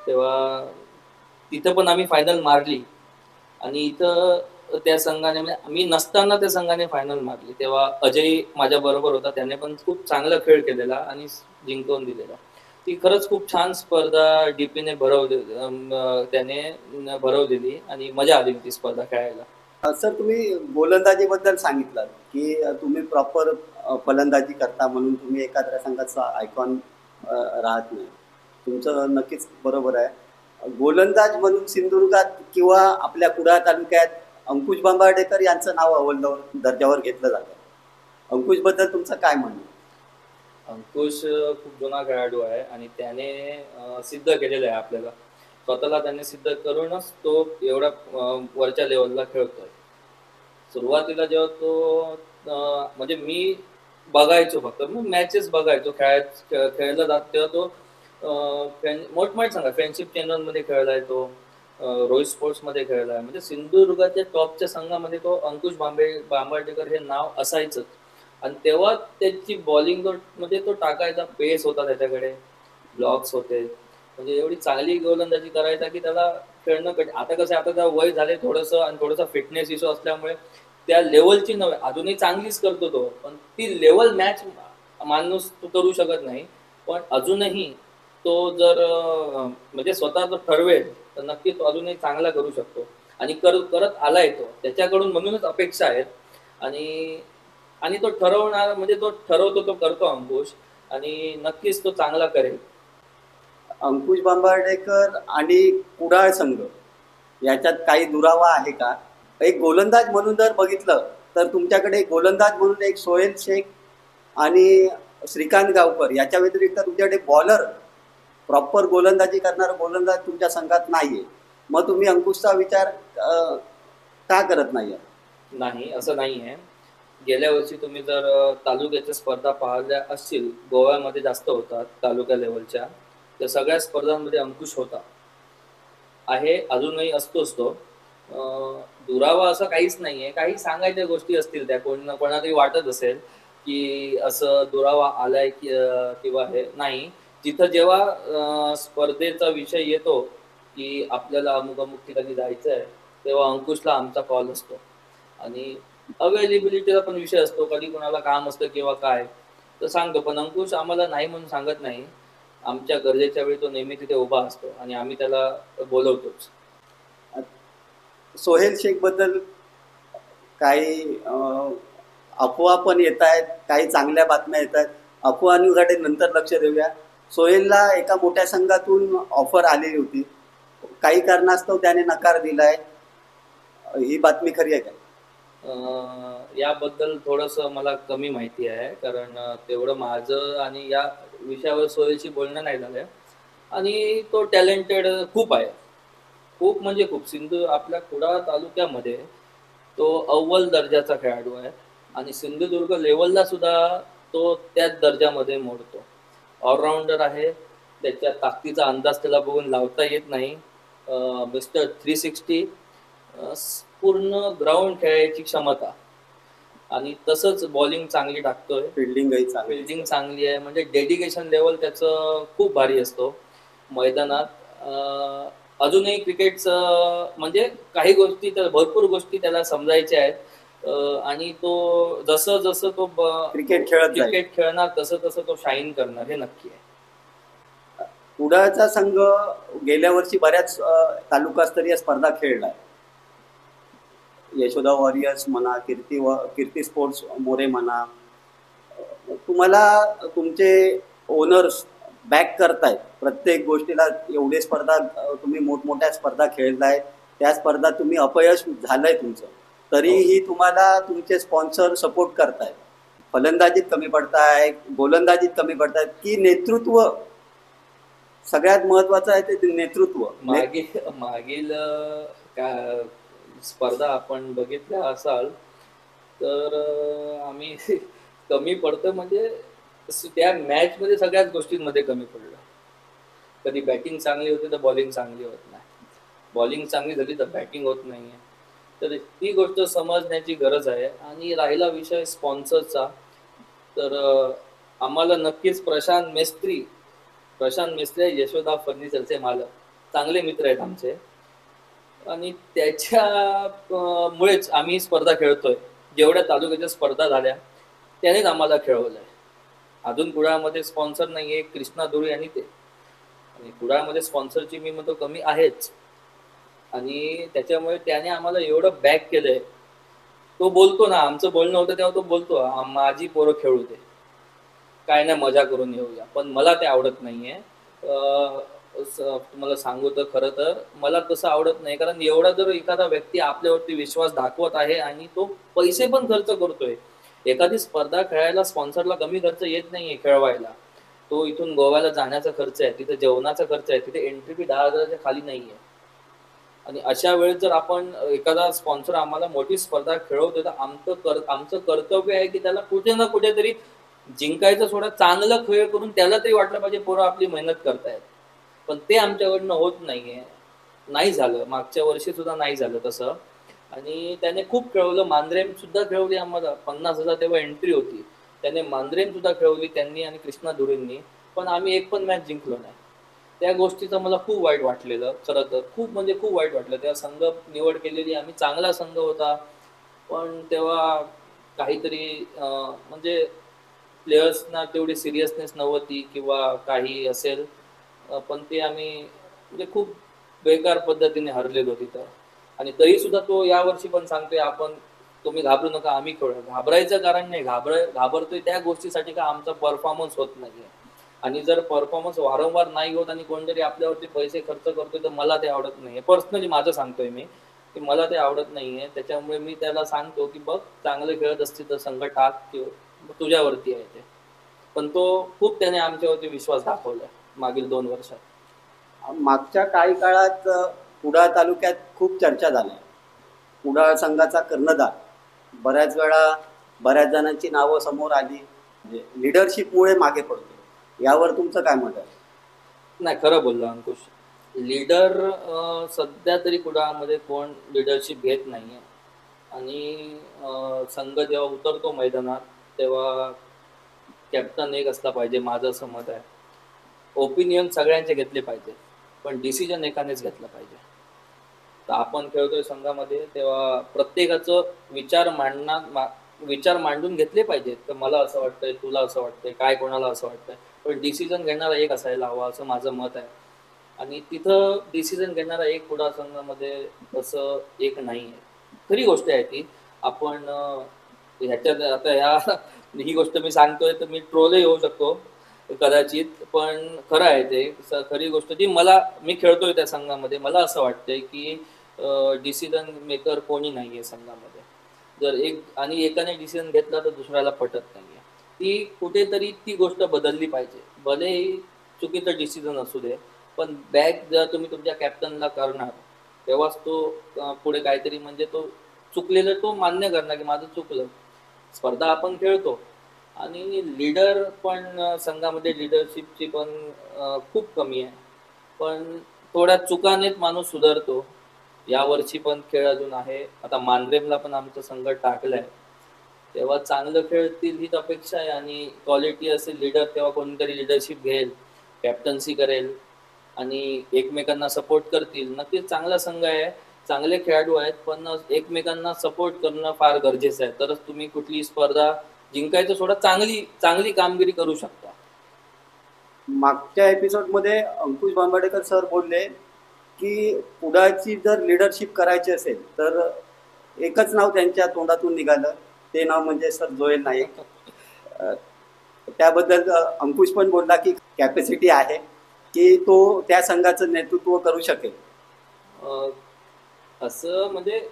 तेव्हा तिथं पण आम्ही फायनल मारली आणि इथं त्या संघाने, म्हणजे मी नसताना त्या संघाने फायनल मारली. तेव्हा अजय माझ्या बरोबर होता, त्याने पण खूप चांगला खेळ केलेला आणि जिंकवून दिलेला. ती खरंच खूप छान स्पर्धा डीपीने त्याने भरवलेली आणि मजा आली ती स्पर्धा खेळायला. सर, तुम्ही गोलंदाजीबद्दल सांगितलं की तुम्ही प्रॉपर फलंदाजी करता म्हणून तुम्ही एखाद्या संघाचा आयकॉन राहत नाही. तुमचं नक्कीच बरोबर आहे. गोलंदाज म्हणून सिंधुदुर्गात किंवा आपल्या कुडाळ तालुक्यात अंकुश बांबार्डेकर यांचं नाव अव्वल दर्जावर घेतलं जातं. अंकुशबद्दल तुमचं काय म्हणणं? अंकुश खूप जुना खेळाडू आहे आणि त्याने सिद्ध केलेलं आहे आपल्याला. स्वतःला त्याने सिद्ध करूनच तो एवढ्या वरच्या लेवलला खेळतोय. सुरुवातीला जेव्हा तो म्हणजे मी बघायचो फक्त, मी मॅचेस बघायचो, खेळायला जात तेव्हा तो मोठमोठ सांगा फ्रेंडशिप चॅनलमध्ये खेळलाय तो, रोहित स्पोर्ट्समध्ये खेळलाय, म्हणजे सिंधुदुर्गाच्या टॉपच्या संघामध्ये तो अंकुश बांबर्डेकर हे नाव असायचंच. आणि तेव्हा त्याची बॉलिंग म्हणजे तो टाकायचा पेस होता त्याच्याकडे, ब्लॉक्स होते, म्हणजे एवढी चांगली गोलंदाजी करायचा की त्याला खेळणं आता कसं आहे, आता त्या वय झाले थोडंसं आणि थोडासा फिटनेस इश्यू असल्यामुळे त्या लेवलची नव्हे, अजूनही चांगलीच करतो तो, पण ती लेवल मॅच माणूस तो करू शकत नाही. पण अजूनही तो जर म्हणजे स्वतः जर ठरवेल तर नक्की तो अजूनही चांगला करू शकतो. आणि करत आलाय तो, त्याच्याकडून म्हणूनच अपेक्षा आहेत. आणि आणि तो ठरवणार, म्हणजे तो ठरवतो, तो करतो अंकुश, आणि नक्कीच तो चांगला करेल. अंकुश बांबार्डेकर आणि कुडाळ संघ याच्यात काही दुरावा आहे का? एक गोलंदाज म्हणून जर बघितलं तर तुमच्याकडे एक गोलंदाज म्हणून एक सोहेल शेख आणि श्रीकांत गावकर, याच्या व्यतिरिक्त तुमच्याकडे बॉलर, प्रॉपर गोलंदाजी करणारा गोलंदाज तुमच्या संघात नाहीये. मग तुम्ही अंकुशचा विचार का करत नाही? नाही, असं नाही आहे. गेल्या वर्षी तुम्ही जर तालुक्याच्या स्पर्धा पाहिल्या असतील, गोव्यामध्ये जास्त होतात तालुका लेवलच्या, तर सगळ्या स्पर्धांमध्ये अंकुश होता, आहे, अजूनही असतोच तो. दुरावा असं काहीच नाही आहे. काही सांगायच्या गोष्टी असतील त्या, कोणाला तरी वाटत असेल की असं दुरावा आलाय किंवा हे नाही. जिथं जेव्हा स्पर्धेचा विषय येतो की आपल्याला अमुक अमुक ठिकाणी जायचं आहे, तेव्हा अंकुशला आमचा कॉल असतो. आणि अवेलेबिलिटीचा पण विषय असतो, कधी कोणाला काम असतं किंवा काय, तर सांगतो. पण अंकुश आम्हाला नाही म्हणून सांगत नाही. आमच्या गरजेच्या वेळी तो नेहमी तिथे उभा असतो आणि आम्ही त्याला बोलवतोच. सोहेल शेख बद्दल काही अफवा पण येत आहेत, काही चांगल्या बातम्या येत आहेत. अफवांकडे नंतर लक्ष देऊया. सोहेलला एका मोठ्या संघातून ऑफर आलेली होती, काही कारणास्तव त्याने नकार दिलाय, ही बातमी खरी आहे का? याबद्दल थोडंसं मला कमी माहिती आहे, कारण तेवढं माझं आणि या विषयावर सोयीशी बोलणं नाही झालं. आणि तो टॅलेंटेड खूप आहे, खूप म्हणजे खूप. आपल्या कुडाळ तालुक्यामध्ये तो अव्वल दर्जाचा खेळाडू आहे आणि सिंधुदुर्ग लेवलला सुद्धा तो त्याच दर्जामध्ये मोडतो. ऑलराऊंडर आहे, त्याच्या ताकदीचा अंदाज त्याला बघून लावता येत नाही. मिस्टर 360, पूर्ण ग्राउंड खेळायची क्षमता, आणि तसंच बॉलिंग चांगली टाकतोय, फिल्डिंग चांगली आहे, म्हणजे डेडिकेशन लेवल त्याचं खूप भारी असतो मैदानात. अजूनही क्रिकेटचं म्हणजे काही गोष्टी, तर भरपूर गोष्टी त्याला समजायच्या आहेत. आणि तो जसं जसं तो क्रिकेट खेळणार तसं तसं तो शाईन करणार, हे नक्की आहे. कुडाळचा संघ गेल्या वर्षी बऱ्याच तालुकास्तरीय स्पर्धा खेळलाय. यशोदा वॉरियर्स म्हणा, कीर्ती स्पोर्ट्स मोरे म्हणा. तुम्हाला तुमचे ओनर्स बॅक करतायत प्रत्येक गोष्टीला. एवढे स्पर्धा तुम्ही मोठमोठ्या स्पर्धा खेळताय, त्या स्पर्धा तुम्ही अपयश झालंय तुमचं, तरीही तुम्हाला तुमचे स्पॉन्सर सपोर्ट करतायत. फलंदाजीत कमी पडताय, गोलंदाजीत कमी पडतायत, की नेतृत्व सगळ्यात महत्वाचं आहे? ते नेतृत्व. मागील स्पर्धा आपण बघितल्या असाल तर आम्ही कमी पडतो, म्हणजे त्या मॅच मध्ये सगळ्याच गोष्टींमध्ये कमी पडलं. कधी बॅटिंग चांगली होती तर बॉलिंग चांगली होत नाही, बॉलिंग चांगली झाली तर बॅटिंग होत नाहीये. तर ती गोष्ट समजण्याची गरज आहे. आणि राहिला विषय स्पॉन्सरचा, तर आम्हाला नक्कीच प्रशांत मेस्त्री यशोदा फर्निचरचे मालक, चांगले मित्र आहेत आमचे, आणि त्याच्यामुळेच आम्ही स्पर्धा खेळतोय. जेवढ्या तालुक्याच्या स्पर्धा झाल्या त्यानेच आम्हाला खेळवलंय. अजून कुडाळमध्ये स्पॉन्सर नाहीये, कृष्णा धुळे आणि ते, आणि कुडाळमध्ये स्पॉन्सरची मी म्हणतो कमी आहेच. आणि त्याच्यामुळे त्याने आम्हाला एवढं बॅक केलंय. तो बोलतो ना, आमचं बोलणं होतं तेव्हा तो बोलतो, माझी पोरं खेळू दे, काय नाही, मजा करून येऊया. पण मला ते आवडत नाहीये. तुम्हाला सांगू तर खरं तर मला तसं आवडत नाही, कारण एवढा जर एखादा व्यक्ती आपल्यावरती विश्वास दाखवत आहे आणि तो पैसे पण खर्च करतोय, एखादी स्पर्धा खेळायला स्पॉन्सरला कमी खर्च येत नाहीये खेळवायला. तो इथून गोव्याला जाण्याचा खर्च आहे, तिथे जेवणाचा खर्च आहे, तिथे एंट्री फी 10,000च्या खाली नाहीये. आणि अशा वेळेस जर आपण एखादा स्पॉन्सर आम्हाला मोठी स्पर्धा खेळवतो तर आमचं कर्तव्य आहे की त्याला कुठे ना कुठेतरी जिंकायचं सोडा, चांगलं खेळ करून त्याला तरी वाटलं पाहिजे पोरं आपली मेहनत करतायत. पण ते आमच्याकडनं होत नाहीये. नाही झालं. मागच्या वर्षी सुद्धा नाही झालं तसं. आणि त्याने खूप खेळवलं. मांजरेम सुद्धा खेळवली आम्हाला. 50,000 तेव्हा एंट्री होती. त्याने मांजरेम सुद्धा खेळवली त्यांनी आणि कृष्णा धुरेंनी. पण आम्ही एक पण मॅच जिंकलो नाही. त्या गोष्टीचं मला खूप वाईट वाटलेलं खरं तर. खूप म्हणजे खूप वाईट वाटलं. तेव्हा संघ निवड केलेली आम्ही चांगला संघ होता. पण तेव्हा काहीतरी म्हणजे प्लेयर्सना तेवढी सिरियसनेस नव्हती किंवा काही असेल. पण ते आम्ही म्हणजे खूप बेकार पद्धतीने हरलेलो तिथं. आणि तरी सुद्धा तो यावर्षी पण सांगतोय आपण तुम्ही घाबरू नका, आम्ही खेळू. घाबरायचं कारण नाही. घाबरतोय त्या गोष्टीसाठी का आमचा परफॉर्मन्स होत नाहीये. आणि जर परफॉर्मन्स वारंवार नाही होत आणि कोणतरी आपल्यावरती पैसे खर्च करतोय तर मला ते आवडत नाहीये. पर्सनली माझं सांगतोय मी, की मला ते आवडत नाहीये. त्याच्यामुळे मी त्याला सांगतो, की बघ चांगले खेळत असतील तर संघ टाक किंवा तुझ्यावरती आहे ते. पण तो खूप त्याने आमच्यावरती विश्वास दाखवला मागील 2 वर्षात. मागच्या काही काळात कुडाळ तालुक्यात खूप चर्चा झाल्या. कुडाळ संघाचा कर्णधार बऱ्याच वेळा बऱ्याच जणांची नावं समोर आली, म्हणजे लिडरशिपमुळे मागे पडतो. यावर तुमचं काय मत आहे? नाही, खरं बोलला अंकुश. लीडर सध्या तरी कुडाळमध्ये कोण लीडरशिप घेत नाहीये. आणि संघ जेव्हा उतरतो मैदानात तेव्हा कॅप्टन एक असला पाहिजे, माझं असं मत आहे. ओपिनियन सगळ्यांचे घेतले पाहिजे, पण डिसिजन एकानेच घेतला पाहिजे. तर आपण खेळतोय संघामध्ये तेव्हा प्रत्येकाचं विचार मांडून घेतले पाहिजेत. तर मला असं वाटतंय, तुला असं वाटतंय, काय कोणाला असं वाटतंय. पण डिसिजन घेणारा एक असायला हवा असं माझं मत आहे. आणि तिथं डिसिजन घेणारा एक कुडाळ संघामध्ये असं एक नाही आहे. खरी गोष्ट आहे ती. आपण ह्याच्यात आता ही गोष्ट मी सांगतोय तर मी ट्रोलही होऊ शकतो कदाचित, पण खरं आहे ते. खरी गोष्ट ती मी खेळतोय त्या संघामध्ये. मला असं वाटतंय की डिसिजन मेकर कोणी नाहीये संघामध्ये. जर एकाने डिसिजन घेतला तर दुसऱ्याला पटत नाहीये. ती कुठेतरी ती गोष्ट बदलली पाहिजे. भलेही चुकीचं डिसिजन असू दे, पण बॅक जर तुम्ही तुमच्या कॅप्टनला करणार, तेव्हाच तो पुढे काहीतरी म्हणजे तो चुकलेलं तो मान्य करणार की माझं चुकलं. स्पर्धा आपण खेळतो आणि लीडर पण संघामध्ये लीडरशिपची पण खूप कमी आहे. पण थोड्या चुकानेच माणूस सुधारतो. यावर्षी पण खेळ अजून आहे. आता मांजरेमला पण आमचा संघ टाकलाय. तेव्हा चांगलं खेळतील हीच अपेक्षा आहे आणि क्वालिटी असेल लीडर तेव्हा कोणीतरी लीडरशिप घेईल, कॅप्टन्सी करेल आणि एकमेकांना सपोर्ट करतील. नक्कीच चांगला संघ आहे, चांगले खेळाडू आहेत, पण एकमेकांना सपोर्ट करणं फार गरजेचं आहे. तरच तुम्ही कुठली स्पर्धा जिंकायचं सोडा, चांगली चांगली कामगिरी करू शकता. मागच्या एपिसोडमध्ये अंकुश बांबाडेकर सर बोलले की कुडाळची जर लिडरशिप करायची असेल तर एकच नाव त्यांच्या तोंडातून निघालं, ते नाव म्हणजे सर जोएल नाईक. अ, त्याबद्दल अंकुश पण बोलला की कॅपॅसिटी आहे की तो त्या संघाचं नेतृत्व करू शकेल. अं, असं म्हणजे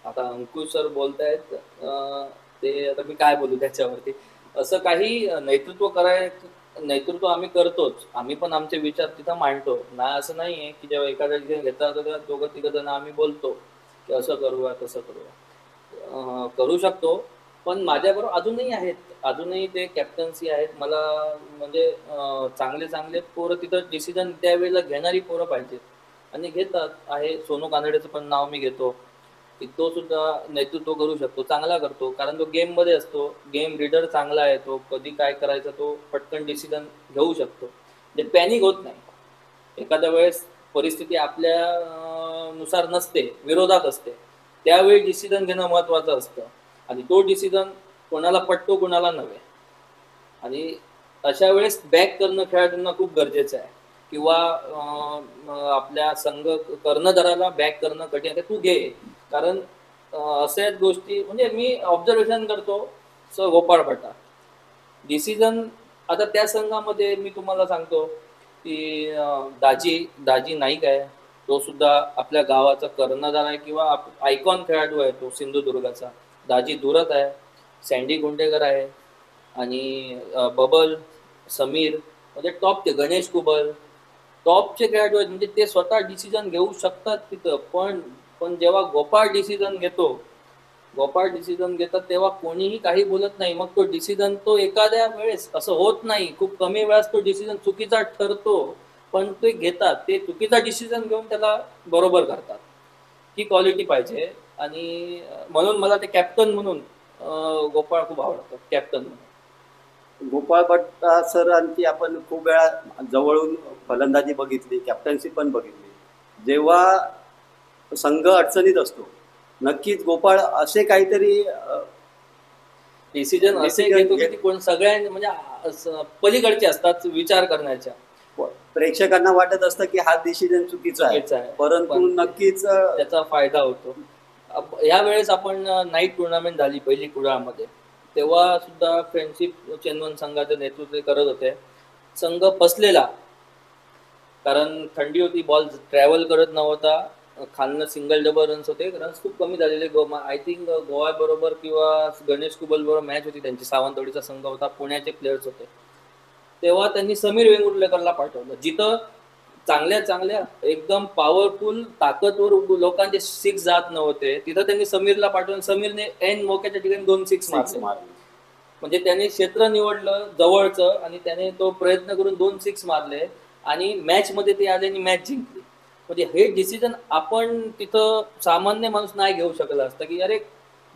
आता अंकुश सर बोलतायत, ते आता मी काय बोलू त्याच्यावरती. असं काही नेतृत्व आम्ही करतोच. आम्ही पण आमचे विचार तिथं मांडतो. नाही असं नाही आहे की जेव्हा एखादा डिसिजन घेतला तर तेव्हा दोघं तिघं जण आम्ही बोलतो की असं करूया तसं करूया. करू शकतो. पण माझ्याबरोबर अजूनही आहेत. अजूनही ते कॅप्टन्सी आहेत. मला म्हणजे चांगले चांगले पोरं तिथं डिसिजन त्यावेळेला घेणारी पोरं पाहिजेत आणि घेतात. आहे सोनू कानडेचं पण नाव मी घेतो की तो सुद्धा नेतृत्व करू शकतो, चांगला करतो. कारण तो गेममध्ये असतो. गेम रीडर चांगला आहे तो. कधी काय करायचं तो पटकन डिसिजन घेऊ शकतो. ते पॅनिक होत नाही. एखाद्या वेळेस परिस्थिती आपल्या नुसार नसते, विरोधात असते. त्यावेळी डिसिजन घेणं महत्त्वाचं असतं आणि तो डिसिजन कोणाला पटतो कोणाला नव्हे. आणि अशा वेळेस बॅक करणं खेळाडूंना खूप गरजेचं आहे. किंवा आपल्या संघ कर्णधाराला बॅक करणं कठीण आहे. तू घे. कारण अशा गोष्टी म्हणजे मी ऑब्झर्वेशन करतो. गोपाळ भटा डिसिजन आता त्या संघामध्ये मी तुम्हाला सांगतो की दाजी दाजी नाईक आहे. तो सुद्धा आपल्या गावाचा कर्णधार आहे किंवा आयकॉन खेळाडू आहे तो सिंधुदुर्गाचा. दाजी दुरत आहे, सँडी गुंडेकर आहे आणि बबल, समीर म्हणजे टॉप ते गणेश कुबल. टॉपचे खेळाडू आहेत, म्हणजे ते स्वतः डिसिजन घेऊ शकतात तिथं. पण पण जेव्हा गोपाळ डिसिजन घेतात तेव्हा कोणीही काही बोलत नाही. मग तो डिसिजन तो एखाद्या वेळेस असं होत नाही, खूप कमी वेळास तो डिसिजन चुकीचा ठरतो, पण ते घेतात, ते चुकीचा डिसिजन घेऊन त्याला बरोबर करतात. ही क्वालिटी पाहिजे. आणि म्हणून मला ते कॅप्टन म्हणून गोपाळ खूप आवडतात, कॅप्टन म्हणून. गोपाळ भट्ट सरांची आपण खूप वेळा जवळून फलंदाजी बघितली, कॅप्टन्सी पण बघितली. जेव्हा संघ अडचणीत असतो, नक्कीच गोपाळ असे काहीतरी डिसिजन असे घेतो की कोण सगळ्यांनी म्हणजे पलीकडचे असतात विचार करण्याच्या. प्रेक्षकांना वाटत असतं की हा डिसिजन चुकीचा आहे, परंतु नक्कीच त्याचा फायदा होतो. या वेळेस आपण नाईट टुर्नामेंट झाली पहिली कुडाळमध्ये, तेव्हा सुद्धा फ्रेंडशिप चेनवन संघाचे नेतृत्व करत होते. संघ फसलेला, कारण थंडी होती, बॉल ट्रॅव्हल करत नव्हता, खालनं सिंगल डबल रन्स होते, रन्स खूप कमी झालेले. आय थिंक गोवा बरोबर किंवा गणेश कुबल बरोबर मॅच होती त्यांची, सावंतवाडीचा संघ होता, पुण्याचे प्लेयर्स होते. तेव्हा त्यांनी समीर वेंगुर्लेकरला पाठवलं, जिथं चांगल्या एकदम पॉवरफुल ताकदवर लोकांचे सिक्स जात नव्हते, तिथं त्यांनी समीरला पाठवून समीरने एन मोक्याच्या ठिकाणी 2 सिक्स मारले. म्हणजे त्याने क्षेत्र निवडलं जवळचं आणि त्याने तो प्रयत्न करून 2 सिक्स मारले आणि मॅच मध्ये ते आले आणि मॅच जिंकली. म्हणजे हे डिसिजन आपण तिथं सामान्य माणूस नाही घेऊ शकला असता, की अरे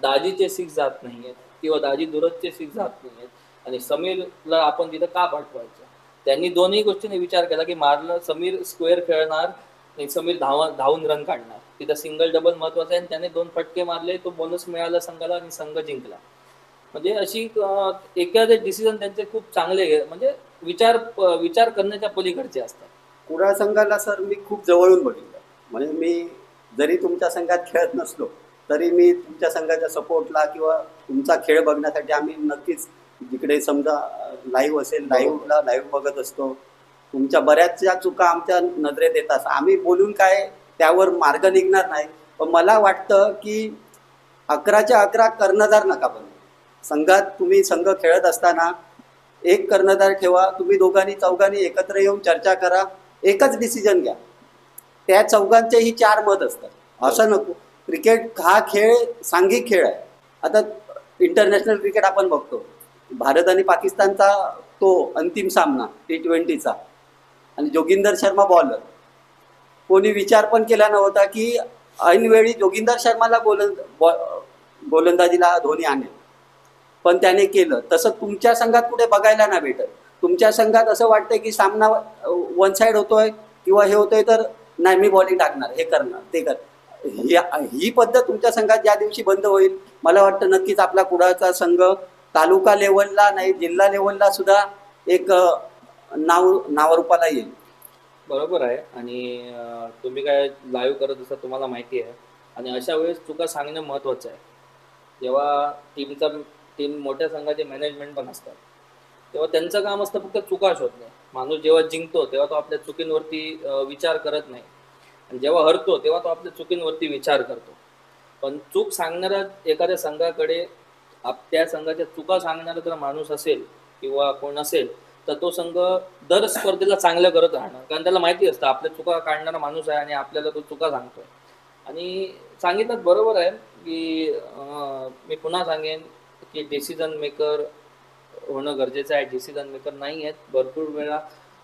दाजीचे सिक्स जात नाहीयेत किंवा दाजी दुरजचे सिक्स जात नाहीयेत आणि समीरला आपण तिथं का पाठवायचं. त्यांनी दोन्ही गोष्टीने विचार केला की मारलं समीर स्क्वेअर खेळणार आणि समीर धावून रन काढणार, तिथं सिंगल डबल महत्वाचं आहे आणि त्याने 2 फटके मारले, तो बोनस मिळाला संघाला आणि संघ जिंकला. म्हणजे अशी एखादे डिसिजन त्यांचे खूप चांगले, म्हणजे विचार करण्याच्या पलीकडचे असतात. कुडाळ संघाला सर मी खूप जवळून बघितलं. म्हणजे मी जरी तुमच्या संघात खेळत नसलो तरी मी तुमच्या संघाच्या सपोर्टला किंवा तुमचा खेळ बघण्यासाठी आम्ही नक्कीच जिकडे समजा लाईव्ह असेल लाईव्ह बघत असतो. तुमच्या बऱ्याचशा चुका आमच्या नजरेत येतात, आम्ही बोलून काय त्यावर मार्ग निघणार नाही. पण मला वाटतं की 11च्या 11 कर्णधार नका बनवू. संघात तुम्ही संघ खेळत असताना एक कर्णधार ठेवा, तुम्ही दोघांनी चौघांनी एकत्र येऊन चर्चा करा, एकच डिसिजन घ्या. त्या चौघांचेही 4 मत असतात, असं नको. क्रिकेट हा खेळ सांघिक खेळ आहे. आता इंटरनॅशनल क्रिकेट आपण बघतो, भारत आणि पाकिस्तानचा तो अंतिम सामना T20चा, आणि जोगिंदर शर्मा बॉलर, कोणी विचार पण केला नव्हता की ऐनवेळी जोगिंदर शर्माला गोलंदाजीला धोनी आणेल, पण त्याने केलं. तसं तुमच्या संघात कुठे बघायला नाही भेटत. तुमच्या संघात असं वाटतंय की सामना वन साईड होतोय किंवा हे होतोय तर नाही मी बॉलिंग टाकणार, हे करणार ते कर. ही पद्धत तुमच्या संघात ज्या दिवशी बंद होईल, मला वाटतं नक्कीच आपला कुडाळचा संघ तालुका लेवलला नाही जिल्हा लेवलला सुद्धा एक नावारूपाला येईल. बरोबर आहे. आणि तुम्ही काय लाईव्ह करत असता तुम्हाला माहिती आहे, आणि अशा वेळेस चुका सांगणं महत्त्वाचं आहे. जेव्हा टीम मोठ्या संघाचे मॅनेजमेंट पण असतात, तेव्हा त्यांचं काम असतं फक्त चुका शोधणे. माणूस जेव्हा जिंकतो तेव्हा तो आपल्या चुकींवरती विचार करत नाही, आणि जेव्हा हरतो तेव्हा तो आपल्या चुकींवरती विचार करतो. पण चूक सांगणारा एखाद्या संघाकडे त्या संघाच्या चुका सांगणारा जर माणूस असेल किंवा कोण असेल, तर तो संघ दर स्पर्धेला चांगलं करत राहणार, कारण त्याला माहिती असतं आपल्या चुका काढणारा माणूस आहे आणि आपल्याला तो चुका सांगतोय. आणि सांगितलं बरोबर आहे की मी पुन्हा सांगेन की डिसिजन मेकर होणं गरजेचं आहे. डिसिजन मेकर नाही आहेत. भरपूर वेळा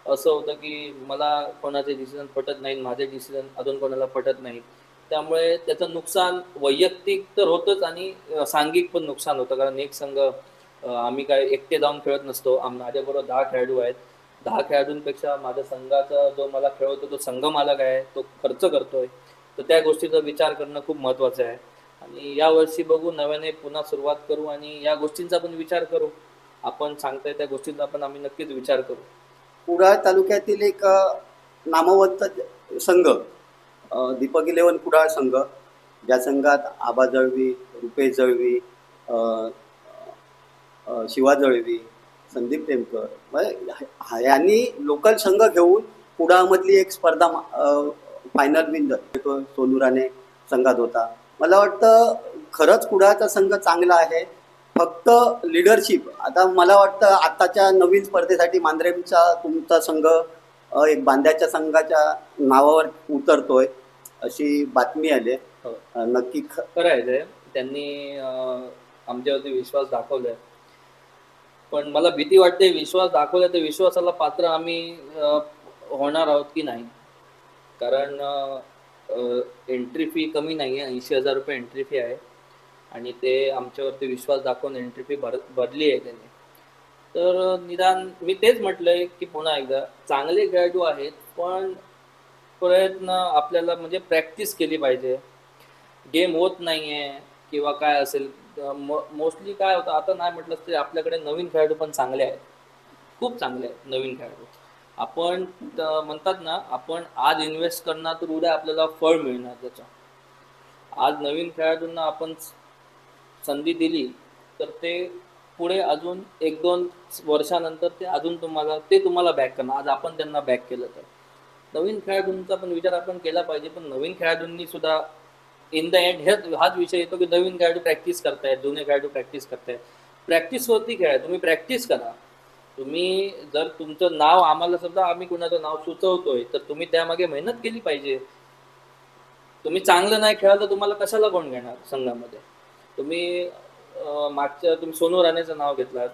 असं होतं की मला कोणाचे डिसिजन पटत नाहीत, माझे डिसिजन अजून कोणाला पटत नाहीत, त्यामुळे त्याचं नुकसान वैयक्तिक तर होतंच आणि सांघिक पण नुकसान होतं. कारण एक संघ आम्ही काय एकटे जाऊन खेळत नसतो, माझ्याबरोबर 10 खेळाडू आहेत. 10 खेळाडूंपेक्षा माझ्या संघाचा जो मला खेळवतो तो संघ मालक आहे, तो खर्च करतोय, तर त्या गोष्टीचा विचार करणं खूप महत्त्वाचं आहे. आणि यावर्षी बघू, नव्याने पुन्हा सुरुवात करू आणि या गोष्टींचा पण विचार करू. आपण सांगताय त्या गोष्टींचा पण आम्ही नक्कीच विचार करू. कुडाळ तालुक्यातील एक नामवंत संघ दीपक 11 कुडाळ संघ, ज्या संघात आबा जळवी, रुपेश जळवी, शिवा जळवी, संदीप टेमकर यांनी लोकल संघ घेऊन कुडाळमधली एक स्पर्धा फायनल विन तो सोनुराने संघात होता. मला वाटतं खरंच कुडाळचा संघ चांगला आहे, फक्त लिडरशिप. आता मला वाटतं आत्ताच्या नवीन स्पर्धेसाठी मांद्रेमचा तुमचा संघ एक बांद्याच्या संघाच्या नावावर उतरतोय अशी बातमी आली आहे. हो. नक्की खरं आहे ते. त्यांनी आमच्यावरती विश्वास दाखवलाय, पण मला भीती वाटते विश्वास दाखवला तर विश्वासाला पात्र आम्ही होणार आहोत की नाही. कारण एंट्री फी कमी नाही आहे, 80,000 रुपये एंट्री फी आहे आणि ते आमच्यावरती विश्वास दाखवून एंट्री फी भरली आहे त्यांनी. तर निदान मी तेच म्हटलंय की पुन्हा एकदा चांगले खेळाडू आहेत, पण प्रयत्न आपल्याला म्हणजे प्रॅक्टिस केली पाहिजे. गेम होत नाही आहे किंवा काय असेल, मोस्टली काय होतं आता नाही म्हटलं तरी आपल्याकडे नवीन खेळाडू पण चांगले आहेत, खूप चांगले आहेत नवीन खेळाडू. आपण म्हणतात ना, आपण आज इन्व्हेस्ट करणार तर उद्या आपल्याला फळ मिळणार त्याचं. आज नवीन खेळाडूंना आपण संधी दिली तर ते पुढे अजून 1-2 वर्षानंतर ते तुम्हाला बॅक करणार. आज आपण त्यांना बॅक केलं तर नवीन खेळाडूंचा पण विचार आपण केला पाहिजे. पण नवीन खेळाडूंनी सुद्धा इन द एंड हाच विषय येतो की नवीन खेळाडू प्रॅक्टिस करतायत, जुने खेळाडू प्रॅक्टिस करतायत. प्रॅक्टिसवरती खेळा, तुम्ही प्रॅक्टिस करा. तुम्ही जर तुमचं नाव आम्हाला समजा आम्ही कुणाचं नाव सुचवतोय तर तुम्ही त्यामागे मेहनत केली पाहिजे. तुम्ही चांगलं नाही खेळाल तर तुम्हाला कशाला कोण घेणार संघामध्ये. तुम्ही तुम्ही सोनू राणेचं नाव घेतलात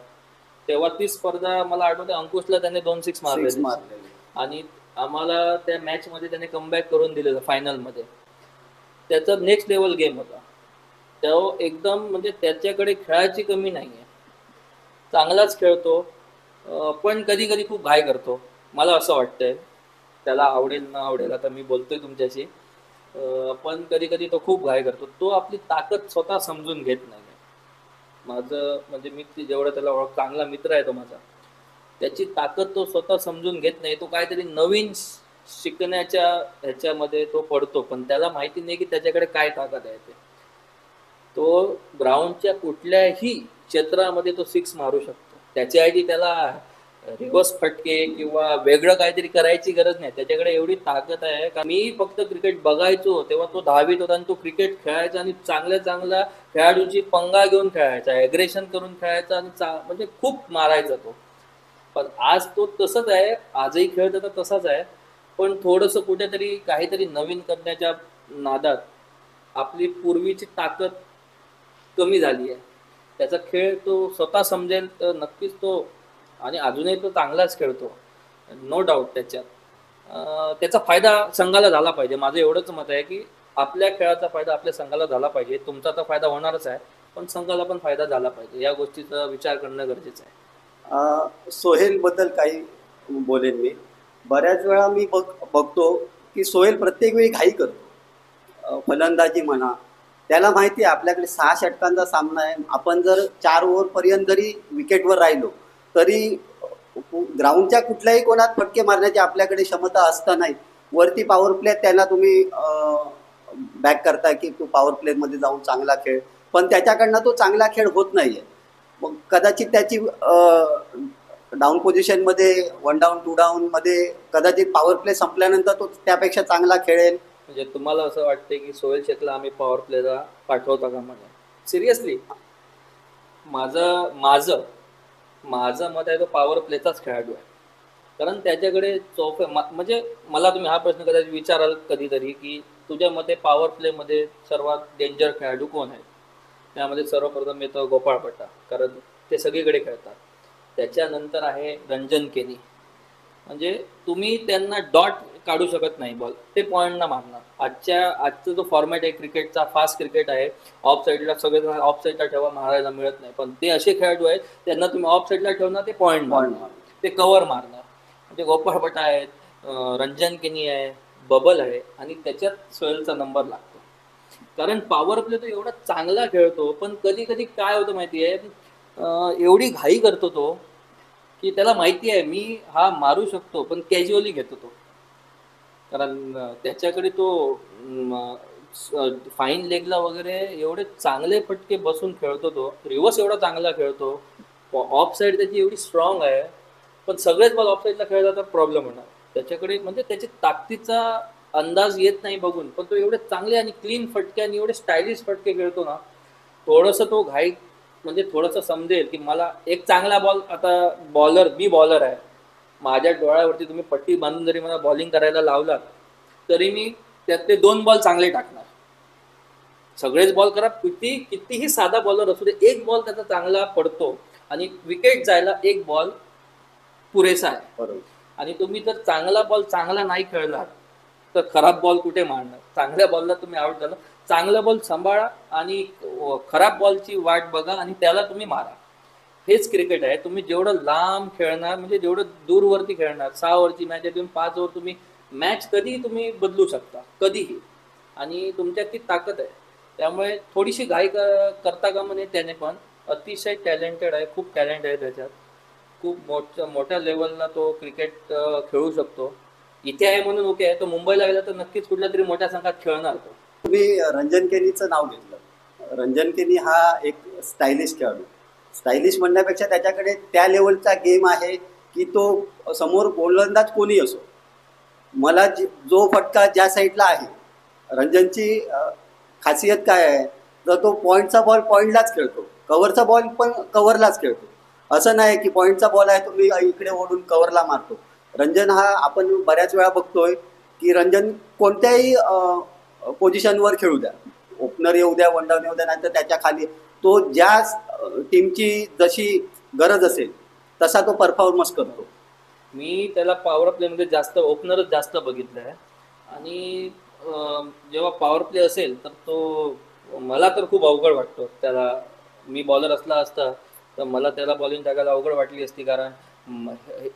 तेव्हा ती स्पर्धा मला आठवते अंकुशला त्याने 2 6 मारले आणि आम्हाला त्या मॅच मध्ये त्याने कमबॅक करून दिलेलं फायनलमध्ये. त्याचा नेक्स्ट लेवल गेम होता. तेव्हा एकदम म्हणजे त्याच्याकडे खेळाची कमी नाही आहे, चांगलाच खेळतो, पण कधी कधी खूप घाई करतो. मला असं वाटतंय, त्याला आवडेल न आवडेल आता मी बोलतोय तुमच्याशी, पण कधी कधी तो खूप घाई करतो. तो आपली ताकद स्वतः समजून घेत नाही. माझं म्हणजे मी जेवढं त्याला चांगला मित्र आहे तो माझा, त्याची ताकद तो स्वतः समजून घेत नाही. तो काहीतरी नवीन शिकण्याच्या ह्याच्यामध्ये तो पडतो, पण त्याला माहिती नाही की त्याच्याकडे काय ताकद आहे. तो ग्राउंडच्या कुठल्याही क्षेत्रामध्ये तो 6 मारू शकतो. त्याच्यासाठी त्याला रिव्हर्स फटके किंवा वेगळं काहीतरी करायची गरज नाही. त्याच्याकडे एवढी ताकद आहे का. मी फक्त क्रिकेट बघायचो तेव्हा तो 10वीत होता आणि तो क्रिकेट खेळायचा आणि चांगल्या चांगल्या खेळाडूंची पंगा घेऊन खेळायचा, ॲग्रेशन करून खेळायचा आणि म्हणजे खूप मारायचा तो. पण आज तो तसंच आहे, आजही खेळत तर तसाच आहे, पण थोडंसं कुठेतरी काहीतरी नवीन करण्याच्या नादात आपली पूर्वीची ताकद कमी झाली आहे. त्याचा खेळ तो स्वतः समजेल तर नक्कीच तो, आणि अजूनही तो चांगलाच खेळतो, नो डाऊट. त्याचा फायदा संघाला झाला पाहिजे. माझं एवढंच मत आहे की आपल्या खेळाचा फायदा आपल्या संघाला झाला पाहिजे. तुमचा तर फायदा होणारच आहे, पण संघाला पण फायदा झाला पाहिजे. या गोष्टीचा विचार करणं गरजेचं आहे. सोहेल बद्दल काही बोलेन मी. बऱ्याच वेळा मी बघतो की सोहेल प्रत्येक वेळी घाई करतो. फलंदाजी म्हणा, त्याला माहिती आहे आपल्याकडे 6 षटकांचा सामना आहे. आपण जर 4 ओव्हरपर्यंत जरी विकेटवर राहिलो तरी ग्राउंडच्या कुठल्याही कोणात फटके मारण्याची आपल्याकडे क्षमता असता नाही. वरती पॉवर प्ले त्याला तुम्ही बॅक करताय की तू पॉवर प्लेमध्ये जाऊन चांगला खेळ, पण त्याच्याकडनं तो चांगला खेळ होत नाही आहे. मग कदाचित त्याची डाऊन पोझिशनमध्ये 1 डाऊन 2 डाऊनमध्ये कदाचित पॉवर प्ले संपल्यानंतर तो त्यापेक्षा चांगला खेळेल. म्हणजे तुम्हाला असं वाटते की सोहेल शेखला आम्ही पॉवर प्लेला पाठवता का? म्हणजे सिरियसली माझं मत आहे तो पॉवर प्लेचाच खेळाडू आहे. कारण त्याच्याकडे म्हणजे मला तुम्ही हा प्रश्न कदाचित विचाराल कधीतरी की तुझ्या मते पॉवर प्लेमध्ये सर्वात डेंजर खेळाडू कोण आहे? त्यामध्ये सर्वप्रथम येतो गोपाळ पट्टा, कारण ते सगळीकडे खेळतात. त्याच्यानंतर आहे रंजन केनी. म्हणजे तुम्ही त्यांना डॉट काढू शकत नाही बॉल, ते पॉईंटना मारणार. आजचा जो फॉर्मॅट आहे क्रिकेटचा, फास्ट क्रिकेट आहे, ऑफ साईडला सगळे ऑफ साईडला ठेवा, मारायला मिळत नाही. पण ते असे खेळाडू आहेत त्यांना तुम्ही ऑफ साईडला ठेवणार, ते पॉईंट मारणार, ते कव्हर मारणार. म्हणजे गोपाळ पट्टा आहेत, रंजन केनी आहे, बबल आहे, आणि त्याच्यात सोहेलचा नंबर लागतो. कारण पॉवर प्ले तो एवढा चांगला खेळतो, पण कधी कधी काय होतं माहिती आहे, एवढी घाई करतो तो की त्याला माहिती आहे मी हा मारू शकतो, पण कॅज्युअली घेतो तो. कारण त्याच्याकडे तो फाईन लेगला वगैरे एवढे चांगले फटके बसून खेळतो तो, रिव्हर्स एवढा चांगला खेळतो, ऑफ साईड त्याची एवढी स्ट्रॉंग आहे. पण सगळेच बॉल ऑफ साईडला खेळला तर प्रॉब्लेम होणार त्याच्याकडे. म्हणजे त्याची ताकदीचा अंदाज येत नाही बघून, पण तो एवढे चांगले आणि क्लीन फटके आणि एवढे स्टायलिश फटके खेळतो ना. थोडंसं तो घाई म्हणजे थोडंसं समजेल की मला एक चांगला बॉल, आता मी बॉलर आहे, माझ्या डोळ्यावरती तुम्ही पट्टी बांधून जरी मला बॉलिंग करायला लावलात तरी मी त्यातले 2 बॉल चांगले टाकणार. सगळेच बॉल करा, कितीही साधा बॉलर असू दे, एक बॉल त्याचा चांगला पडतो आणि विकेट जायला एक बॉल पुरेसा आहे. बरोबर. आणि तुम्ही जर चांगला बॉल चांगला नाही खेळलात तर खराब बॉल कुठे मारणार. चांगल्या बॉलला तुम्ही आउट झाला, चांगला बॉल सांभाळा आणि खराब बॉलची वाट बघा आणि त्याला तुम्ही मारा. हेच क्रिकेट आहे. तुम्ही जेवढं लांब खेळणार, म्हणजे जेवढं दूरवरती खेळणार, 6 ओव्हरची मॅच आहे, तुम्ही 5 ओव्हर तुम्ही मॅच कधीही तुम्ही बदलू शकता, कधीही. आणि तुमच्यात ती ताकद आहे. त्यामुळे थोडीशी घाई करता कामा नये. त्याने पण अतिशय टॅलेंटेड आहे, खूप टॅलेंट आहे त्याच्यात. खूप मोठ्या लेवलला तो क्रिकेट खेळू शकतो. इथे आहे म्हणून ओके आहे, तो मुंबईला गेला तर नक्कीच कुठल्या तरी मोठ्या संघात खेळणार तो. तुम्ही रंजन केनीचं नाव घेतलं. रंजन केनी हा एक स्टायलिश खेळाडू. स्टायलिश म्हणण्यापेक्षा त्याच्याकडे त्या लेवलचा गेम आहे की तो समोर गोलंदाज कोणी असो, मला जो फटका ज्या साईडला आहे, रंजनची खासियत काय आहे, तर तो पॉईंटचा बॉल पॉईंटलाच खेळतो, कव्हरचा बॉल पण कव्हरलाच खेळतो. असं नाही की पॉईंटचा बॉल आहे तुम्ही इकडे ओढून कव्हरला मारतो. रंजन हा आपण बऱ्याच वेळा बघतोय की रंजन कोणत्याही पोझिशनवर खेळू द्या, ओपनर येऊ द्या, वन डाऊन येऊ द्या, नाहीतर त्याच्या खाली तो ज्या टीमची जशी गरज असेल तसा तो परफॉर्मन्स करतो. मी त्याला पॉवर प्लेमध्ये जास्त ओपनरच जास्त बघितलं आहे. आणि जेव्हा पॉवर प्ले असेल तर तो मला तर खूप अवघड वाटतो त्याला. मी बॉलर असता तर मला त्याला बॉलिंग टाकायला अवघड वाटली असती, कारण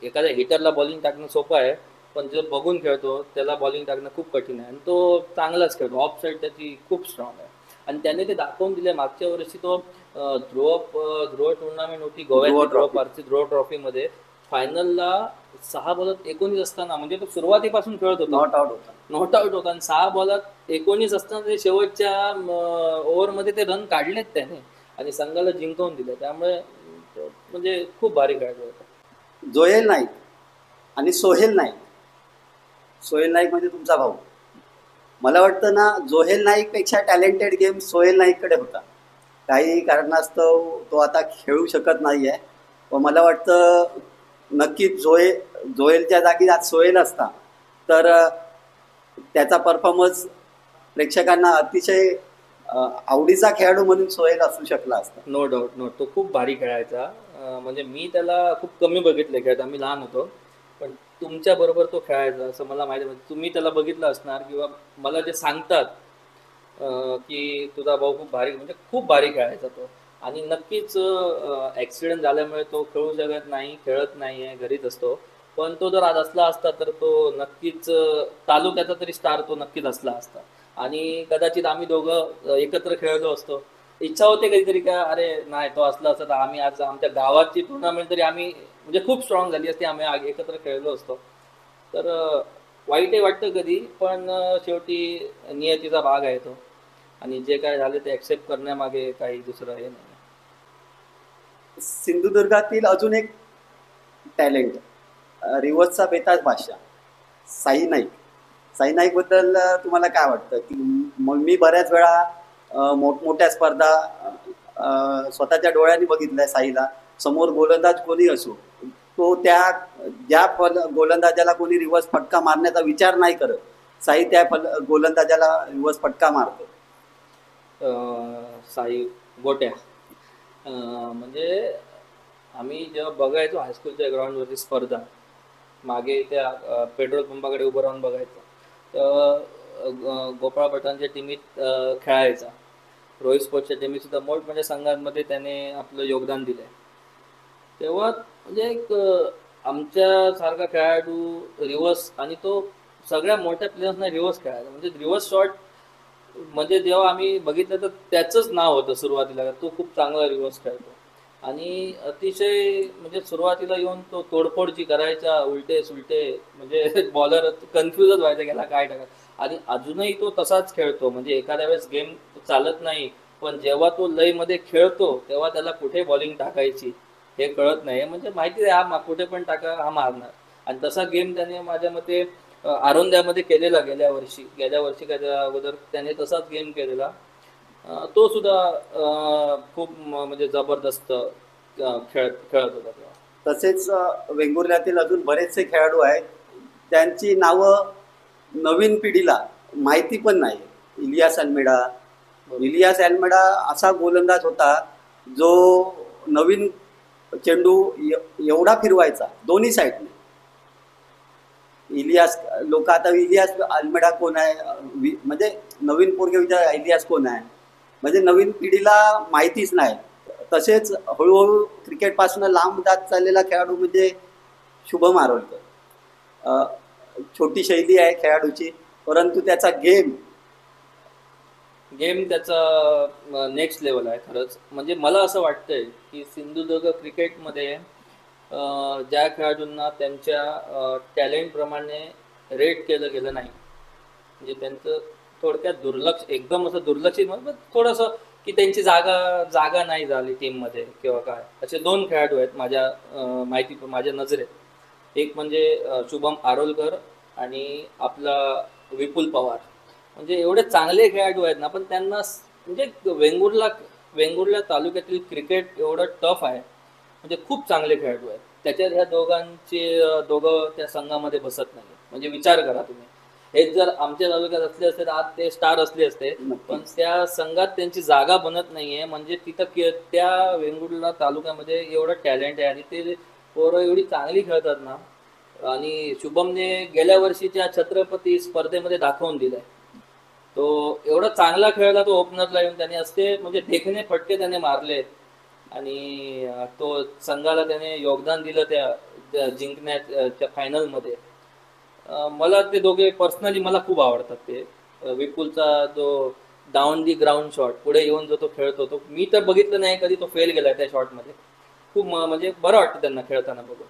एखाद्या हिटरला बॉलिंग टाकणं सोपं आहे, पण जो बघून खेळतो त्याला बॉलिंग टाकणं खूप कठीण आहे. आणि तो चांगलाच खेळतो, ऑफ साईड त्याची खूप स्ट्रॉंग आहे. आणि त्याने ते दाखवून दिले. मागच्या वर्षी तो ध्रुव टुर्नामेंट होती गोव्याची, ध्रुव ट्रॉफीमध्ये फायनलला 6 बॉलात 19 असताना, म्हणजे तो सुरुवातीपासून खेळत होता, नॉट आउट होता, आणि 6 बॉलात 19 असताना ते शेवटच्या ओव्हरमध्ये ते रन काढलेत त्याने आणि संघाला जिंकवून दिले. त्यामुळे म्हणजे खूप भारी खेळायचं होतं. जोएल नाईक आणि सोहेल नाईक. सोहेल नाईक म्हणजे तुमचा भाऊ. मला वाटतं ना, जोहेल नाईकपेक्षा टॅलेंटेड गेम सोहेल नाईककडे होता. काही कारणास्तव तो आता खेळू शकत नाही आहे, पण मला वाटतं नक्कीच जोएलच्या जागी आज सोहेल असता तर त्याचा परफॉर्मन्स प्रेक्षकांना अतिशय आवडीचा खेळाडू म्हणून सोहेल असू शकला असता. No doubt. तो खूप भारी खेळायचा. म्हणजे मी त्याला खूप कमी बघितले खेळत, आम्ही लहान होतो, पण तुमच्या बरोबर तो खेळायचा असं मला माहिती. तुम्ही त्याला बघितलं असणार किंवा मला जे सांगतात की तुझा भाऊ खूप भारी, म्हणजे खूप भारी खेळायचा तो. आणि नक्कीच ॲक्सिडेंट झाल्यामुळे तो खेळू शकत नाही, खेळत नाही आहे, घरीच असतो. पण तो जर आज असला असता तर तो नक्कीच तालुक्याचा तरी स्टार तो नक्कीच असला असता. आणि कदाचित आम्ही दोघं एकत्र खेळलो असतो. इच्छा होते कधीतरी का अरे नाही तो असला असता तर आम्ही आज आमच्या गावाची टुर्नामेंट तरी आम्ही म्हणजे खूप स्ट्रॉंग झाली असती, आम्ही एकत्र खेळलो असतो. तर वाईटही वाटतं कधी, पण शेवटी नियतीचा भाग आहे तो. आणि जे काय झाले ते ॲक्सेप्ट करण्यामागे काही दुसरं हे नाही. सिंधुदुर्गातील अजून एक टॅलेंट, रिवर्सचा बेताज बादशाह साई नाईक. साई नाईकबद्दल तुम्हाला काय वाटतं? की मग मी बऱ्याच वेळा मोठमोठ्या स्पर्धा स्वतःच्या डोळ्यांनी बघितल्या. साईला समोर गोलंदाज कोणी असो, तो ज्या गोलंदाजाला कोणी रिवर्स फटका मारण्याचा विचार नाही करत, साई त्या गोलंदाजाला रिवर्स फटका मारतो. साई गोट्या म्हणजे आम्ही जेव्हा बघायचो हायस्कूलच्या ग्राउंडवरती स्पर्धा, मागे त्या पेट्रोल पंपाकडे उभं राहून बघायचं, तर गोपाळ पठाणच्या टीमीत खेळायचा. रोहित स्पोर्ट्सच्या टीमीसुद्धा मोठमोठ्या संघांमध्ये त्याने आपलं योगदान दिलं आहे. तेव्हा म्हणजे एक आमच्यासारखा खेळाडू रिवर्स, आणि तो सगळ्या मोठ्या प्लेयर्सना रिवर्स खेळायचा. म्हणजे रिवर्स शॉट म्हणजे जेव्हा आम्ही बघितलं तर त्याचंच नाव होतं सुरुवातीला, तो खूप चांगला रिवर्स खेळतो. आणि अतिशय म्हणजे सुरुवातीला येऊन तो तोडफोड जी करायचा, उलटे सुलटे, म्हणजे बॉलर कन्फ्यूजच व्हायचा गेला काय टाका. आणि अजूनही तो तसाच खेळतो. म्हणजे एखाद्या वेळेस गेम चालत नाही, पण जेव्हा तो लयमध्ये खेळतो तेव्हा त्याला कुठे बॉलिंग टाकायची हे कळत नाही. म्हणजे माहिती आहे हा कुठे पण टाका हा मारणार. आणि तसा गेम त्याने माझ्या मते आरोंद्यामध्ये केलेला गेल्या वर्षी त्याच्या अगोदर त्याने तसाच गेम केलेला. तो सुद्धा खूप म्हणजे जबरदस्त खेळत होता तेव्हा. तसेच वेंगुर्ल्यातील अजून बरेचसे खेळाडू आहेत त्यांची नावं नवीन पिढीला माहिती पण नाही. इलियास अल्मेडा. इलियास अल्मेडा असा गोलंदाज होता जो नवीन चेंडू एवढा फिरवायचा दोन्ही साईडने. इलियास लोक आता इलियास अल्मेडा कोण आहे म्हणजे नवीन पोरगे विचार इलियास कोण आहे म्हणजे नवीन पिढीला माहितीच नाही. तसेच हळूहळू क्रिकेटपासून लांब जात चाललेला खेळाडू म्हणजे शुभम आरोलकर. छोटी शैली आहे खेळाडूची परंतु त्याचा गेम त्याचा नेक्स्ट लेवल आहे खरंच. म्हणजे मला असं वाटतंय की सिंधुदुर्ग क्रिकेटमध्ये ज्या खेळाडूंना त्यांच्या टॅलेंटप्रमाणे रेट केलं गेलं नाही म्हणजे त्यांचं थोडक्यात दुर्लक्ष एकदम असं दुर्लक्षित म्हणजे थोडंसं की त्यांची जागा नाही झाली टीममध्ये किंवा काय. असे 2 खेळाडू आहेत माझ्या नजरेत. एक म्हणजे शुभम आरोलकर आणि आपला विपुल पवार. म्हणजे एवढे चांगले खेळाडू आहेत ना पण त्यांना म्हणजे वेंगुर्ला तालुक्यातील क्रिकेट एवढं टफ आहे म्हणजे खूप चांगले खेळाडू आहेत त्याच्यात ह्या दोघं त्या संघामध्ये बसत नाही. म्हणजे विचार करा तुम्ही हेच जर आमच्या तालुक्यात असले असते तर आज ते स्टार असले असते पण त्या संघात त्यांची जागा बनत नाहीये. म्हणजे तिथं त्या वेंगुर्ला तालुक्यामध्ये एवढं टॅलेंट आहे आणि ते पोरं एवढी चांगली खेळतात ना. आणि शुभमने गेल्या वर्षीच्या छत्रपती स्पर्धेमध्ये दाखवून दिलंय. तो एवढा चांगला खेळला तो ओपनरला येऊन त्याने असते म्हणजे देखणे फटके त्याने मारले आणि तो संघाला त्याने योगदान दिलं त्या जिंकण्याच्या फायनलमध्ये. मला ते दोघे पर्सनली मला खूप आवडतात. ते विपुलचा जो डाऊन दी ग्राउंड शॉट पुढे येऊन जो तो खेळतो तो मी तर बघितलं नाही कधी तो फेल गेला त्या शॉटमध्ये. खूप म्हणजे बरं वाटतं त्यांना खेळताना बघून.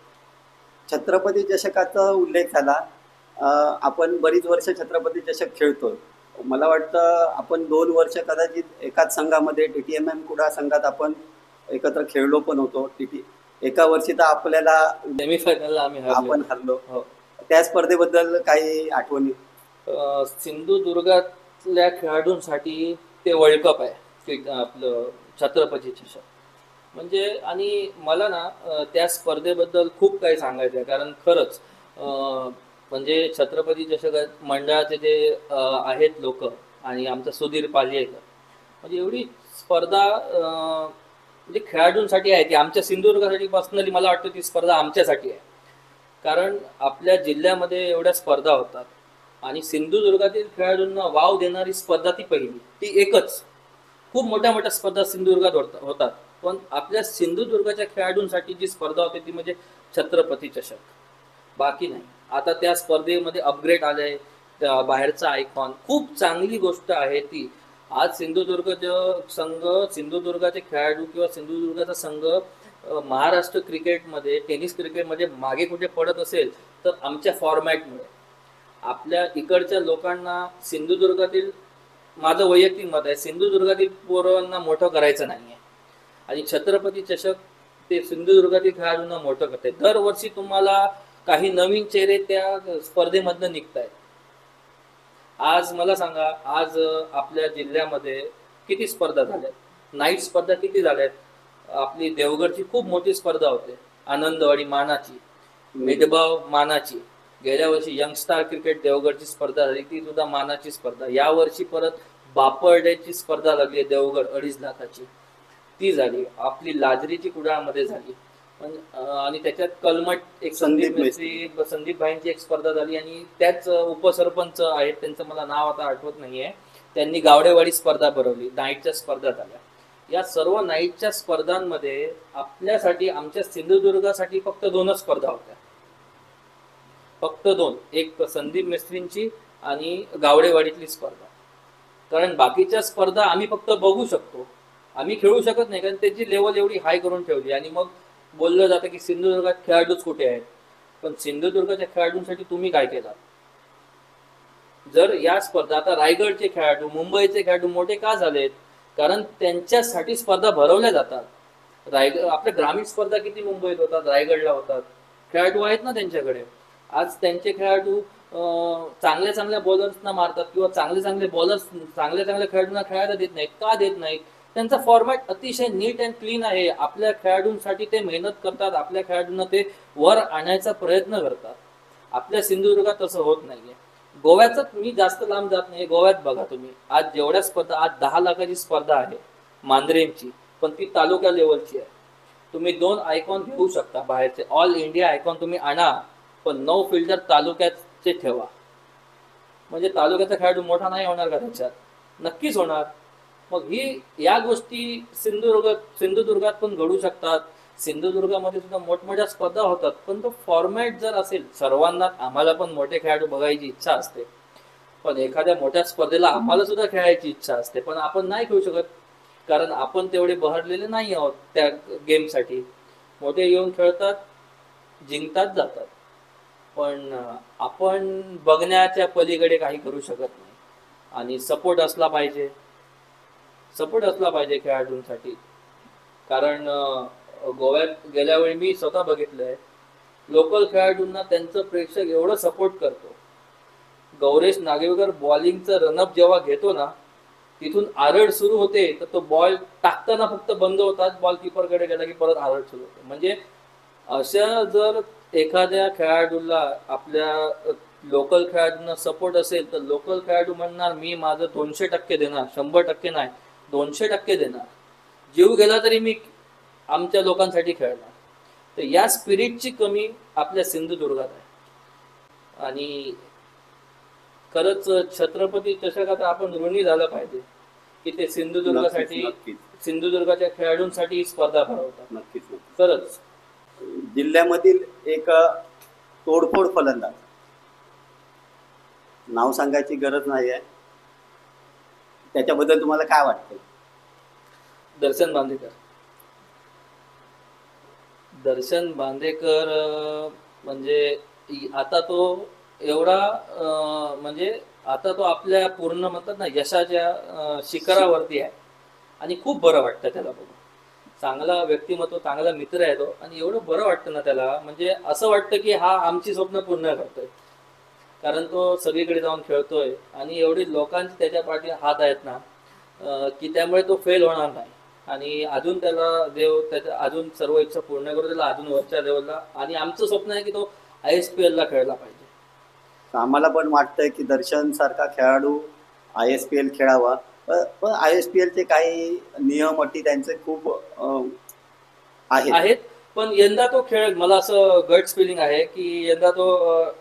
छत्रपती चषकाचा उल्लेख झाला. आपण बरीच वर्ष छत्रपती चषक खेळतो. मला वाटतं आपण 2 वर्ष कदाचित एकाच संघामध्ये TTMM कुडाळ संघात आपण एकत्र खेळलो पण होतो. एका वर्षी तर आपल्याला सेमीफायनलला आपण हरलो. त्या स्पर्धेबद्दल काही आठवणी? सिंधुदुर्गातल्या खेळाडूंसाठी ते वर्ल्ड कप आहे आपलं छत्रपती चषक. म्हणजे आणि मला ना त्या स्पर्धेबद्दल खूप काही सांगायचं आहे कारण खरंच म्हणजे छत्रपती चषकात मंडळाचे जे आहेत लोक आणि आमचा सुधीर पालियेकर म्हणजे एवढी स्पर्धा म्हणजे खेळाडूंसाठी आहे ती. आमच्या सिंधुदुर्गासाठी पर्सनली मला वाटतं ती स्पर्धा आमच्यासाठी आहे कारण आपल्या जिल्ह्यामध्ये एवढ्या स्पर्धा होतात आणि सिंधुदुर्गातील खेळाडूंना वाव देणारी स्पर्धा ती पहिली ती एकच. खूप मोठ्या मोठ्या स्पर्धा सिंधुदुर्गात होतात पण आपल्या सिंधुदुर्गाच्या खेळाडूंसाठी जी स्पर्धा होते ती म्हणजे छत्रपती चषक. बाकी नाही. आता त्या स्पर्धेमध्ये अपग्रेड आलंय बाहेरचा आयकॉन. खूप चांगली गोष्ट आहे ती. आज सिंधुदुर्गाचे खेळाडू किंवा सिंधुदुर्गाचा संघ महाराष्ट्र क्रिकेटमध्ये टेनिस क्रिकेटमध्ये मागे कुठे पडत असेल तर आमच्या फॉर्मॅटमुळे. आपल्या इकडच्या लोकांना सिंधुदुर्गातील माझं वैयक्तिक मत आहे सिंधुदुर्गातील पोरांना मोठं करायचं नाही आहे आणि छत्रपती चषक ते सिंधुदुर्गातील खेळाडूंना मोठं करते. दरवर्षी तुम्हाला काही नवीन चेहरे त्या स्पर्धेमधनं निघत आहेत. आज मला सांगा आज आपल्या जिल्ह्यामध्ये किती स्पर्धा झाल्यात. नाईट स्पर्धा किती झाल्यात. आपली देवगडची खूप मोठी स्पर्धा होते आनंदवाडी मानाची मिडबाव मानाची. गेल्या वर्षी यंगस्टार क्रिकेट देवगडची स्पर्धा झाली ती सुद्धा मानाची स्पर्धा. यावर्षी परत बापर्डेची स्पर्धा लागली देवगड 2.5 लाखाची ती झाली. आपली लाजरीची कुडाळमध्ये झाली आणि त्याच्यात कलमट एक संदीप भाईंची एक स्पर्धा झाली आणि त्याच उपसरपंच आहेत त्यांचं मला नाव आता आठवत नाहीये त्यांनी गावडेवाडी स्पर्धा भरवली. नाईटच्या स्पर्धा झाल्या. या सर्व नाईटच्या स्पर्धांमध्ये आपल्यासाठी आमच्या सिंधुदुर्गासाठी फक्त 2च स्पर्धा होत्या. फक्त 2. एक संदीप मेस्त्रींची आणि गावडेवाडीतली स्पर्धा. कारण बाकीच्या स्पर्धा आम्ही फक्त बघू शकतो आम्ही खेळू शकत नाही कारण त्याची लेवल एवढी हाय करून ठेवली. आणि मग बोललं जातं की सिंधुदुर्गात खेळाडूच कुठे आहेत. पण सिंधुदुर्गाच्या खेळाडूंसाठी तुम्ही काय केलं. जर या स्पर्धा आता रायगडचे खेळाडू मुंबईचे खेळाडू मोठे का झालेत कारण त्यांच्यासाठी स्पर्धा भरवल्या जातात. आपल्या ग्रामीण स्पर्धा किती मुंबईत होतात रायगडला होतात. खेळाडू आहेत ना त्यांच्याकडे. आज त्यांचे खेळाडू चांगल्या बॉलर्सना मारतात किंवा चांगले बॉलर्स चांगल्या खेळाडूंना खेळायला देत नाहीत. का देत नाहीत त्यांचा फॉर्मॅट अतिशय नीट अँड क्लीन आहे. आपल्या खेळाडूंसाठी ते मेहनत करतात, आपल्या खेळाडूंना ते वर आणायचा प्रयत्न करतात. आपल्या सिंधुदुर्गात तसं होत नाहीये. गोव्याचं मी जास्त लांब जात नाही. गोव्यात बघा तुम्ही, आज जेवढ्या स्पर्धा, आज 10 लाखाची स्पर्धा आहे मांजरेंची, पण ती तालुका लेवलची आहे. तुम्ही 2 आयकॉन घेऊ शकता बाहेरचे, ऑल इंडिया आयकॉन तुम्ही आणा, पण 9 फिल्डर तालुक्याचे ठेवा. म्हणजे तालुक्याचा खेळाडू मोठा नाही होणार का त्याच्यात? नक्कीच होणार. मग या गोष्टी सिंधुदुर्गात पण घडू शकतात. सिंधुदुर्गामध्ये सुद्धा मोठमोठ्या स्पर्धा होतात, पण तो फॉर्मॅट जर असेल, सर्वांना, आम्हाला पण मोठे खेळाडू बघायची इच्छा असते, पण एखाद्या मोठ्या स्पर्धेला आम्हाला सुद्धा खेळायची इच्छा असते, पण आपण नाही खेळू शकत, कारण आपण तेवढे बहरलेले नाही आहोत त्या गेमसाठी. मोठे येऊन खेळतात, जिंकतात, जातात, पण आपण बघण्याच्या पलीकडे काही करू शकत नाही. आणि सपोर्ट असला पाहिजे खेळाडूंसाठी. कारण गोव्यात गेल्यावेळी मी स्वतः बघितलंय, लोकल खेळाडूंना त्यांचं प्रेक्षक एवढं सपोर्ट करतो. गौरेश नागवेकर बॉलिंगचं रनअप जेव्हा घेतो ना, तिथून आरड सुरू होते, तर तो बॉल टाकताना फक्त बंद होतात, बॉल कीपरकडे गेला की परत आरड सुरू होते. म्हणजे अशा जर एखाद्या खेळाडूला, आपल्या लोकल खेळाडूंना सपोर्ट असेल, तर लोकल खेळाडू म्हणणार मी माझं 200% देणार, 100% नाही, 200% देणार, जीव गेला तरी मी आमच्या लोकांसाठी खेळणार. तर या स्पिरिटची कमी आपल्या सिंधुदुर्गात आहे. आणि खरंच छत्रपती चषकात आपण ऋणी झालं पाहिजे की ते सिंधुदुर्गासाठी, सिंधुदुर्गाच्या खेळाडूंसाठी स्पर्धा भरवतात. नक्कीच. खरंच जिल्ह्यामधील एक तोडफोड फलंदाज, नाव सांगायची गरज नाही आहे, त्याच्याबद्दल तुम्हाला काय वाटतं? दर्शन बांदेकर म्हणजे आता तो एवढा म्हणजे आता तो आपल्या पूर्ण म्हणतात ना यशाच्या शिखरावरती आहे. आणि खूप बरं वाटतं त्याला बघून. चांगला व्यक्तिमत्व, चांगला मित्र आहे तो, आणि एवढं बरं वाटतं ना त्याला, म्हणजे असं वाटतं की हा आमची स्वप्न पूर्ण करतोय. कारण तो सगळीकडे जाऊन खेळतोय आणि एवढी लोकांची त्याच्या पाठी हात आहेत ना, की त्यामुळे तो फेल होणार नाही. आणि अजून त्याला देव त्याच्या अजून सर्व इच्छा पूर्ण करू, त्याला अजून वरच्या लेवलला. आणि आमचं स्वप्न आहे की तो ISPL ला खेळला पाहिजे. आम्हाला पण वाटतंय की दर्शन सारखा खेळाडू ISPL खेळावा, पण ISPL चे काही नियम अटी त्यांचे खूप आहेत. पण यंदा तो खेळ, मला असं गट्स फिलिंग आहे की यंदा तो,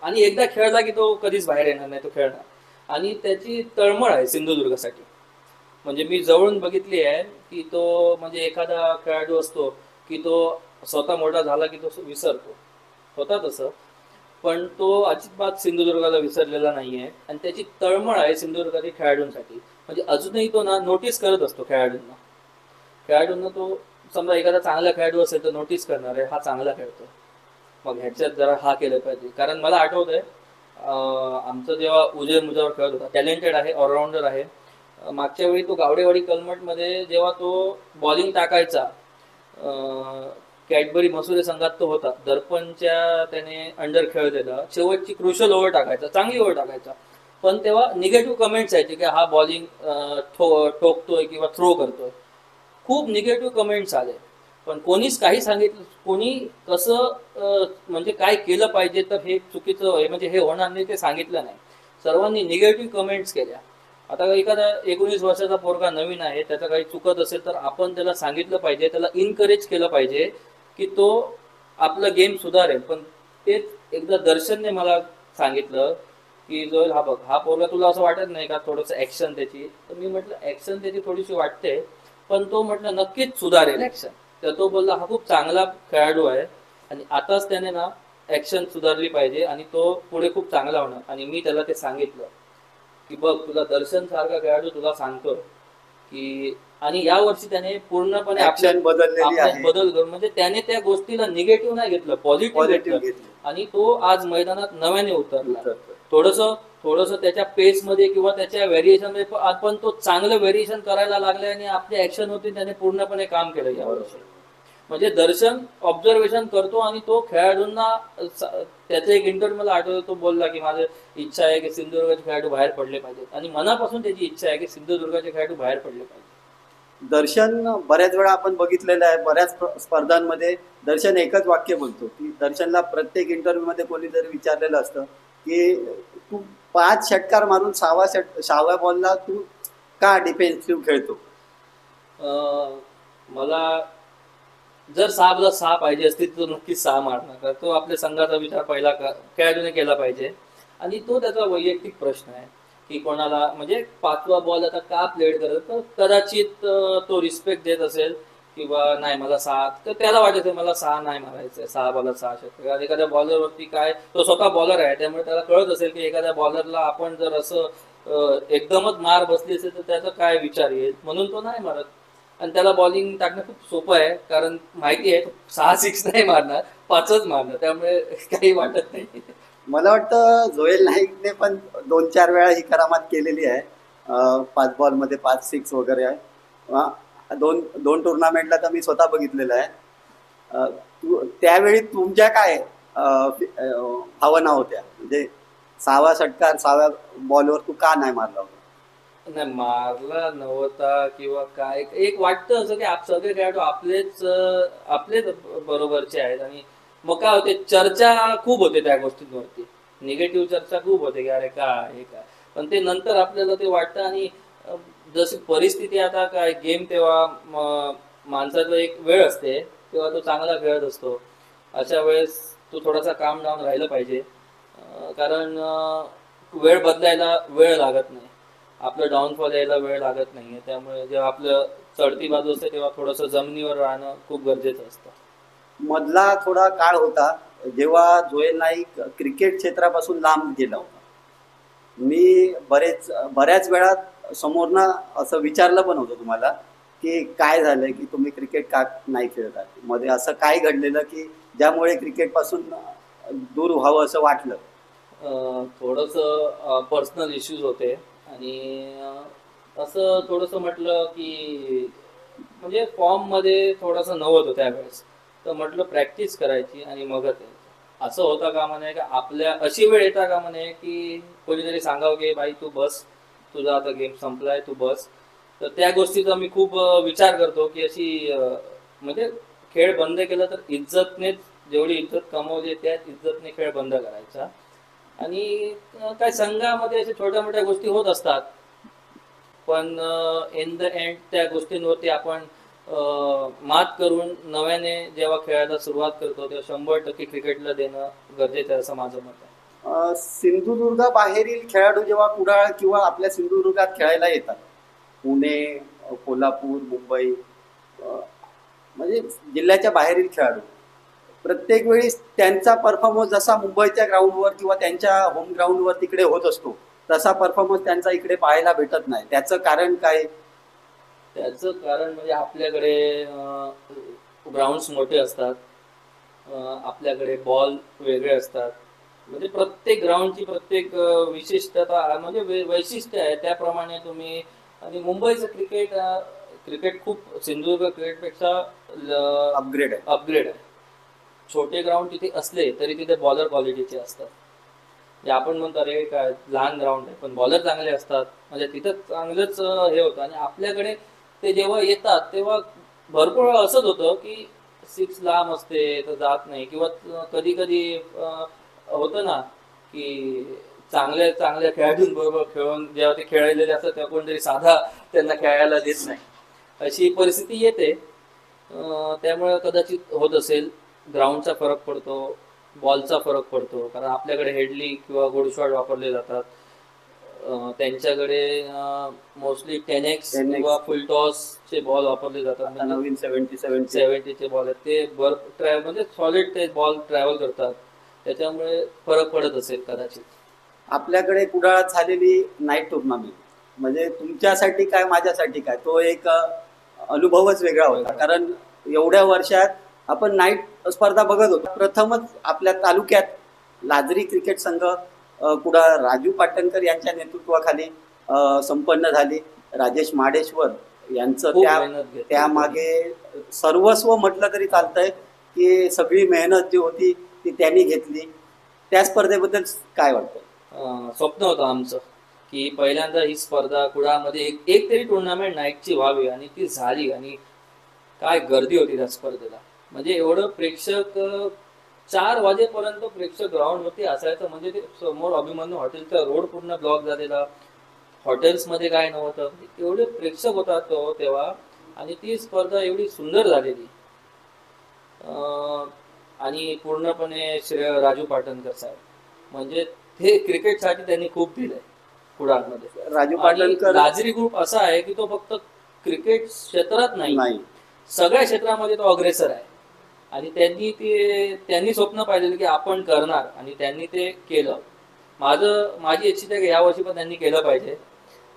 आणि एकदा खेळला की तो कधीच बाहेर येणार नाही, तो खेळणार. आणि त्याची तळमळ आहे सिंधुदुर्गासाठी. म्हणजे मी जवळून बघितली आहे की तो, म्हणजे एखादा खेळाडू असतो की तो स्वतः मोठा झाला की तो विसरतो, होता तसं, पण तो अजिबात सिंधुदुर्गाला विसरलेला नाहीये. आणि त्याची तळमळ आहे सिंधुदुर्गातील खेळाडूंसाठी. म्हणजे अजूनही तो ना नोटीस करत असतो खेळाडूंना. तो समजा एखादा चांगला खेळाडू असेल तर नोटीस करणार आहे, हा चांगला खेळतो, मग ह्याच्यात जरा हा केलं पाहिजे. कारण मला आठवतंय आमचं जेव्हा उजय मुजावर खेळत होता, टॅलेंटेड आहे, ऑलराऊंडर आहे. मागच्या वेळी तो गावडेवाडी कलमटमध्ये जेव्हा तो बॉलिंग टाकायचा, कॅडबरी मसुरे संघात तो होता, दर्पणच्या त्याने अंडर खेळलेला, शेवटची क्रुशल ओव्हर टाकायचा, चांगली ओव्हर टाकायचा, पण तेव्हा निगेटिव्ह कमेंट्स यायचे की हा बॉलिंग ठोकतोय किंवा थ्रो करतोय. खूप निगेटिव्ह कमेंट्स आले, पण कोणीच काही सांगितलं, कोणी कसं म्हणजे काय केलं पाहिजे, तर हे चुकीचं आहे, म्हणजे हे होणार नाही ते सांगितलं नाही. सर्वांनी निगेटिव्ह कमेंट्स केल्या. आता एखादा 19 वर्षाचा पोरगा नवीन आहे, त्याचं काही चुकत असेल तर आपण त्याला सांगितलं पाहिजे, त्याला इनकरेज केलं पाहिजे की तो आपलं गेम सुधारेल. पण तेच एकदा दर्शनने मला सांगितलं की जो हा बघ, हा पोरगा तुला असं वाटत नाही का थोडंसं ऍक्शन त्याची? तर मी म्हटलं ऍक्शन त्याची थोडीशी वाटते, पण तो म्हटलं नक्कीच सुधारेल ऍक्शन. तर तो बोलला हा खूप चांगला खेळाडू आहे आणि आताच त्याने ना ऍक्शन सुधारली पाहिजे आणि तो पुढे खूप चांगला होणार. आणि मी त्याला ते सांगितलं की बघ, तुला दर्शन सारखा खेळाडू तुला सांगतो की, आणि या वर्षी त्याने पूर्णपणे ऍक्शन बदल करून, म्हणजे त्याने त्या गोष्टीला निगेटिव्ह नाही घेतलं, पॉझिटिव्ह घेतलं. आणि तो आज मैदानात नव्याने उतरला. थोडस त्याच्या पेस मध्ये किंवा त्याच्या व्हेरिएशन मध्ये आपण तो चांगलं व्हेरिएशन करायला लागले आणि आपली ऍक्शन होती, त्याने पूर्णपणे काम केलं या वर्षी. म्हणजे दर्शन ऑब्झर्वेशन करतो आणि तो खेळाडूंना, त्याचा एक इंटरव्ह्यू मला आठवतो, तो बोलला की माझी इच्छा आहे की सिंधुदुर्गाचे खेळाडू बाहेर पडले पाहिजेत, आणि मनापासून त्याची इच्छा आहे की सिंधुदुर्गाचे खेळाडू बाहेर पडले पाहिजे. दर्शन बऱ्याच वेळा आपण बघितलेलं आहे, बऱ्याच स्पर्धांमध्ये दर्शन एकच वाक्य बोलतो की दर्शनला प्रत्येक इंटरव्ह्यूमध्ये कोणीतरी विचारलेलं असतं की तू 5 षटकार मारून 6व्या बॉलला तू का डिफेन्सिव्ह खेळतो. मला जर 6 पाहिजे असतील तर नक्कीच 6 मारणार, कारण तो आपल्या संघाचा विचार पहिला खेळाडूने केला पाहिजे. आणि तो त्याचा वैयक्तिक प्रश्न आहे की कोणाला म्हणजे 5वा बॉल आता का प्लेड करत, तर कदाचित तो रिस्पेक्ट देत असेल किंवा नाही मला 6, तर त्याला वाटत आहे मला 6 नाही मारायचंय, 6 बॉलर 6 षटकार. एखाद्या बॉलरवरती काय, तो स्वतः बॉलर आहे त्यामुळे त्याला कळत असेल की एखाद्या बॉलरला आपण जर असं एकदमच मार बसली असेल तर त्याचा काय विचार येईल, म्हणून तो नाही मारत. आणि त्याला बॉलिंग टाकणं खूप सोपं आहे, कारण माहिती आहे 6 नाही मारणार, 5च मारणार, त्यामुळे काही वाटत नाही. मला वाटतं जोएल नाईकने पण 2-4 वेळा ही करामात केलेली आहे. 5 बॉलमध्ये 5 6 वगैरे आहे. दोन टुर्नामेंटला तर मी स्वतः बघितलेलं आहे. त्यावेळी तुमच्या काय भावना होत्या, म्हणजे 6वा षटकार 6व्या बॉलवर तू का नाही मारला होता. नाही मारला नव्हता किंवा काय, एक वाटतं असं की सगळे खेळाडू आपलेच बरोबरचे आहेत. आणि मग काय होते, चर्चा खूप होते त्या गोष्टींवरती, निगेटिव्ह चर्चा खूप होते की अरे का हे काय, पण ते नंतर आपल्याला ते वाटतं. आणि जशी परिस्थिती आता काय, गेम तेव्हा माणसाचा एक वेळ असते तेव्हा तो चांगला खेळत असतो, अशा वेळेस तो थोडासा काम डाऊन राहिलं पाहिजे. कारण वेळ बदलायला वेळ लागत नाही, आपलं डाऊनफॉल यायला वेळ लागत नाहीये. त्यामुळे जेव्हा आपलं चढती बाजू असते तेव्हा थोडंसं जमिनीवर राहणं खूप गरजेचं असतं. मधला थोडा काळ होता जेव्हा जोएल नाईक क्रिकेट क्षेत्रापासून लांब गेला होता. मी बऱ्याच वेळा समोरनं असं विचारलं पण होतं तुम्हाला की काय झालंय की तुम्ही क्रिकेट का नाही खेळत आहे, मध्ये असं काय घडलेलं की ज्यामुळे क्रिकेटपासून दूर व्हावं असं वाटलं. थोडंसं पर्सनल इश्यूज होते. आणि असं थोडंसं म्हटलं की म्हणजे फॉर्ममध्ये थोडंसं नव्हतं त्यावेळेस, तर म्हटलं प्रॅक्टिस करायची आणि मगच यायचं. असं होता कामा नये का आपल्या अशी वेळ येता कामा नये की कोणीतरी सांगावं की बाई तू बस, तुझा आता गेम संपलाय, तू बस. तर त्या गोष्टीचा मी खूप विचार करतो की अशी म्हणजे खेळ बंद केला तर इज्जतनेच, जेवढी इज्जत कमवली त्याच इज्जतने खेळ बंद करायचा. आणि काय संघामध्ये अशा छोट्या मोठ्या गोष्टी होत असतात, पण इन द एंड त्या गोष्टींवरती आपण मात करून नव्याने जेव्हा खेळायला सुरुवात करतो तेव्हा 100% क्रिकेटला देणं गरजेचं आहे असं माझं मत आहे. सिंधुदुर्गाबाहेरील खेळाडू जेव्हा कुडाळ किंवा आपल्या सिंधुदुर्गात खेळायला येतात, पुणे, कोल्हापूर, मुंबई, म्हणजे जिल्ह्याच्या बाहेरील खेळाडू, प्रत्येक वेळी त्यांचा परफॉर्मन्स जसा मुंबईच्या ग्राउंडवर किंवा त्यांच्या होम ग्राउंडवर तिकडे होत असतो तसा परफॉर्मन्स त्यांचा इकडे पाहायला भेटत नाही. त्याचं कारण काय? त्याचं कारण म्हणजे आपल्याकडे ग्राउंड्स मोठे असतात, आपल्याकडे बॉल वेगळे असतात, म्हणजे प्रत्येक ग्राउंडची प्रत्येक विशिष्टता म्हणजे वैशिष्ट्य आहे, त्याप्रमाणे तुम्ही. आणि मुंबईचं क्रिकेट खूप सिंधुदुर्ग क्रिकेटपेक्षा अपग्रेड आहे. छोटे ग्राउंड तिथे असले तरी तिथे बॉलर क्वालिटीचे असतात. म्हणजे आपण म्हणतो अरे काय लहान ग्राउंड आहे, पण बॉलर चांगले असतात, म्हणजे तिथं चांगलंच हे होतं. आणि आपल्याकडे ते जेव्हा येतात तेव्हा भरपूर वेळा असंच होतं की 6 लांब असते तर जात नाही, किंवा कधी कधी होतं ना की चांगल्या चांगल्या खेळाडूंबरोबर खेळून जेव्हा ते खेळलेले असतात तेव्हा कोणतरी साधा त्यांना खेळायला देत नाही, अशी परिस्थिती येते. त्यामुळे कदाचित होत असेल, ग्राउंडचा फरक पडतो, बॉलचा फरक पडतो, कारण आपल्याकडे हेडली किंवा गुडशॉट वापरले जातात, त्यांच्याकडे मोस्टली 10x किंवा फुल टॉसचे बॉल वापरले जातात. नवीन 70चे बॉल आहेत ते म्हणजे सॉलिड ते बॉल ट्रॅव्हल करतात, त्याच्यामुळे फरक पडत असेल कदाचित. आपल्याकडे कुडाळात झालेली नाईट टुर्नामेंट म्हणजे तुमच्यासाठी काय माझ्यासाठी काय, तो एक अनुभवच वेगळा होता. कारण एवढ्या वर्षात आपण नाईट स्पर्धा बघत होतो. प्रथमच आपल्या तालुक्यात लाजरी क्रिकेट संघ कुडाळ राजू पाटणकर यांच्या नेतृत्वाखाली संपन्न झाली. राजेश माडेश्वर यांचं त्यामागे सर्वस्व म्हटलं तरी चालतंय की सगळी मेहनत जी होती ती त्यांनी घेतली. त्या स्पर्धेबद्दल काय वाटतं? स्वप्न होतं आमचं की पहिल्यांदा ही स्पर्धा कुडाळमध्ये एक तरी टुर्नामेंट नाईटची व्हावी, आणि ती झाली. आणि काय गर्दी होती त्या स्पर्धेला. म्हणजे एवढं प्रेक्षक 4 वाजेपर्यंत प्रेक्षक ग्राउंडवरती असायचं. म्हणजे ते समोर अभिमन्यू हॉटेलचा रोड पूर्ण ब्लॉक झालेला, हॉटेल्समध्ये काय नव्हतं, एवढे प्रेक्षक होतात तो तेव्हा. आणि ती स्पर्धा एवढी सुंदर झालेली. आणि पूर्णपणे श्रेय राजू पाटणकर साहेब. म्हणजे ते क्रिकेटसाठी त्यांनी खूप दिलंय कुडाळमध्ये. राजू आणि पाटणकर लाजरी ग्रुप असा आहे की तो फक्त क्रिकेट क्षेत्रात नाही, नाही, सगळ्या क्षेत्रामध्ये तो अग्रेसर आहे. आणि त्यांनी स्वप्न पाहिलेलं की आपण करणार, आणि त्यांनी ते केलं. माझी इच्छा आहे की यावर्षी पण त्यांनी केलं पाहिजे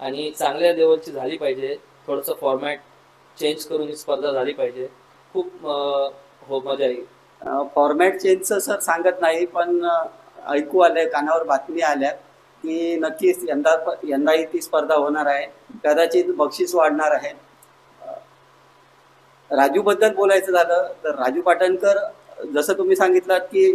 आणि चांगल्या लेवलची झाली पाहिजे. थोडंसं फॉर्मॅट चेंज करून ही स्पर्धा झाली पाहिजे. खूप हो मजा येईल. फॉर्मॅट चेंजचं सर सांगत नाही, पण ऐकू आलंय, कानावर बातमी आल्या की नक्कीच यंदाही ती स्पर्धा होणार आहे. कदाचित बक्षीस वाढणार आहे. राजू बद्दल बोलायचं झालं तर राजू पाटणकर, जसं तुम्ही सांगितलात की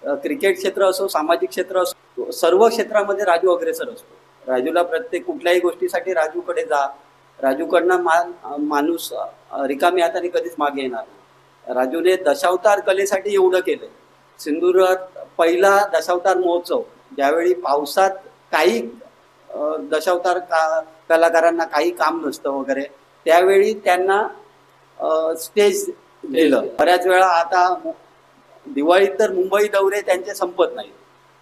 क्रिकेट क्षेत्र असो, सामाजिक क्षेत्र असो, सर्व क्षेत्रामध्ये राजू अग्रेसर असतो. राजूला प्रत्येक कुठल्याही गोष्टीसाठी राजूकडे जा, राजूकडनं माणूस रिकामी हाताने कधीच मागे येणार नाही. राजूने दशावतार कलेसाठी एवढं केलंय. सिंधुदुर्गात पहिला दशावतार महोत्सव, ज्यावेळी पावसात काही दशावतार कलाकारांना काही काम नसतं वगैरे, त्यावेळी त्यांना स्टेज दिलं. बऱ्याच वेळा आता दिवाळीत तर मुंबई दौरे त्यांचे संपत नाही.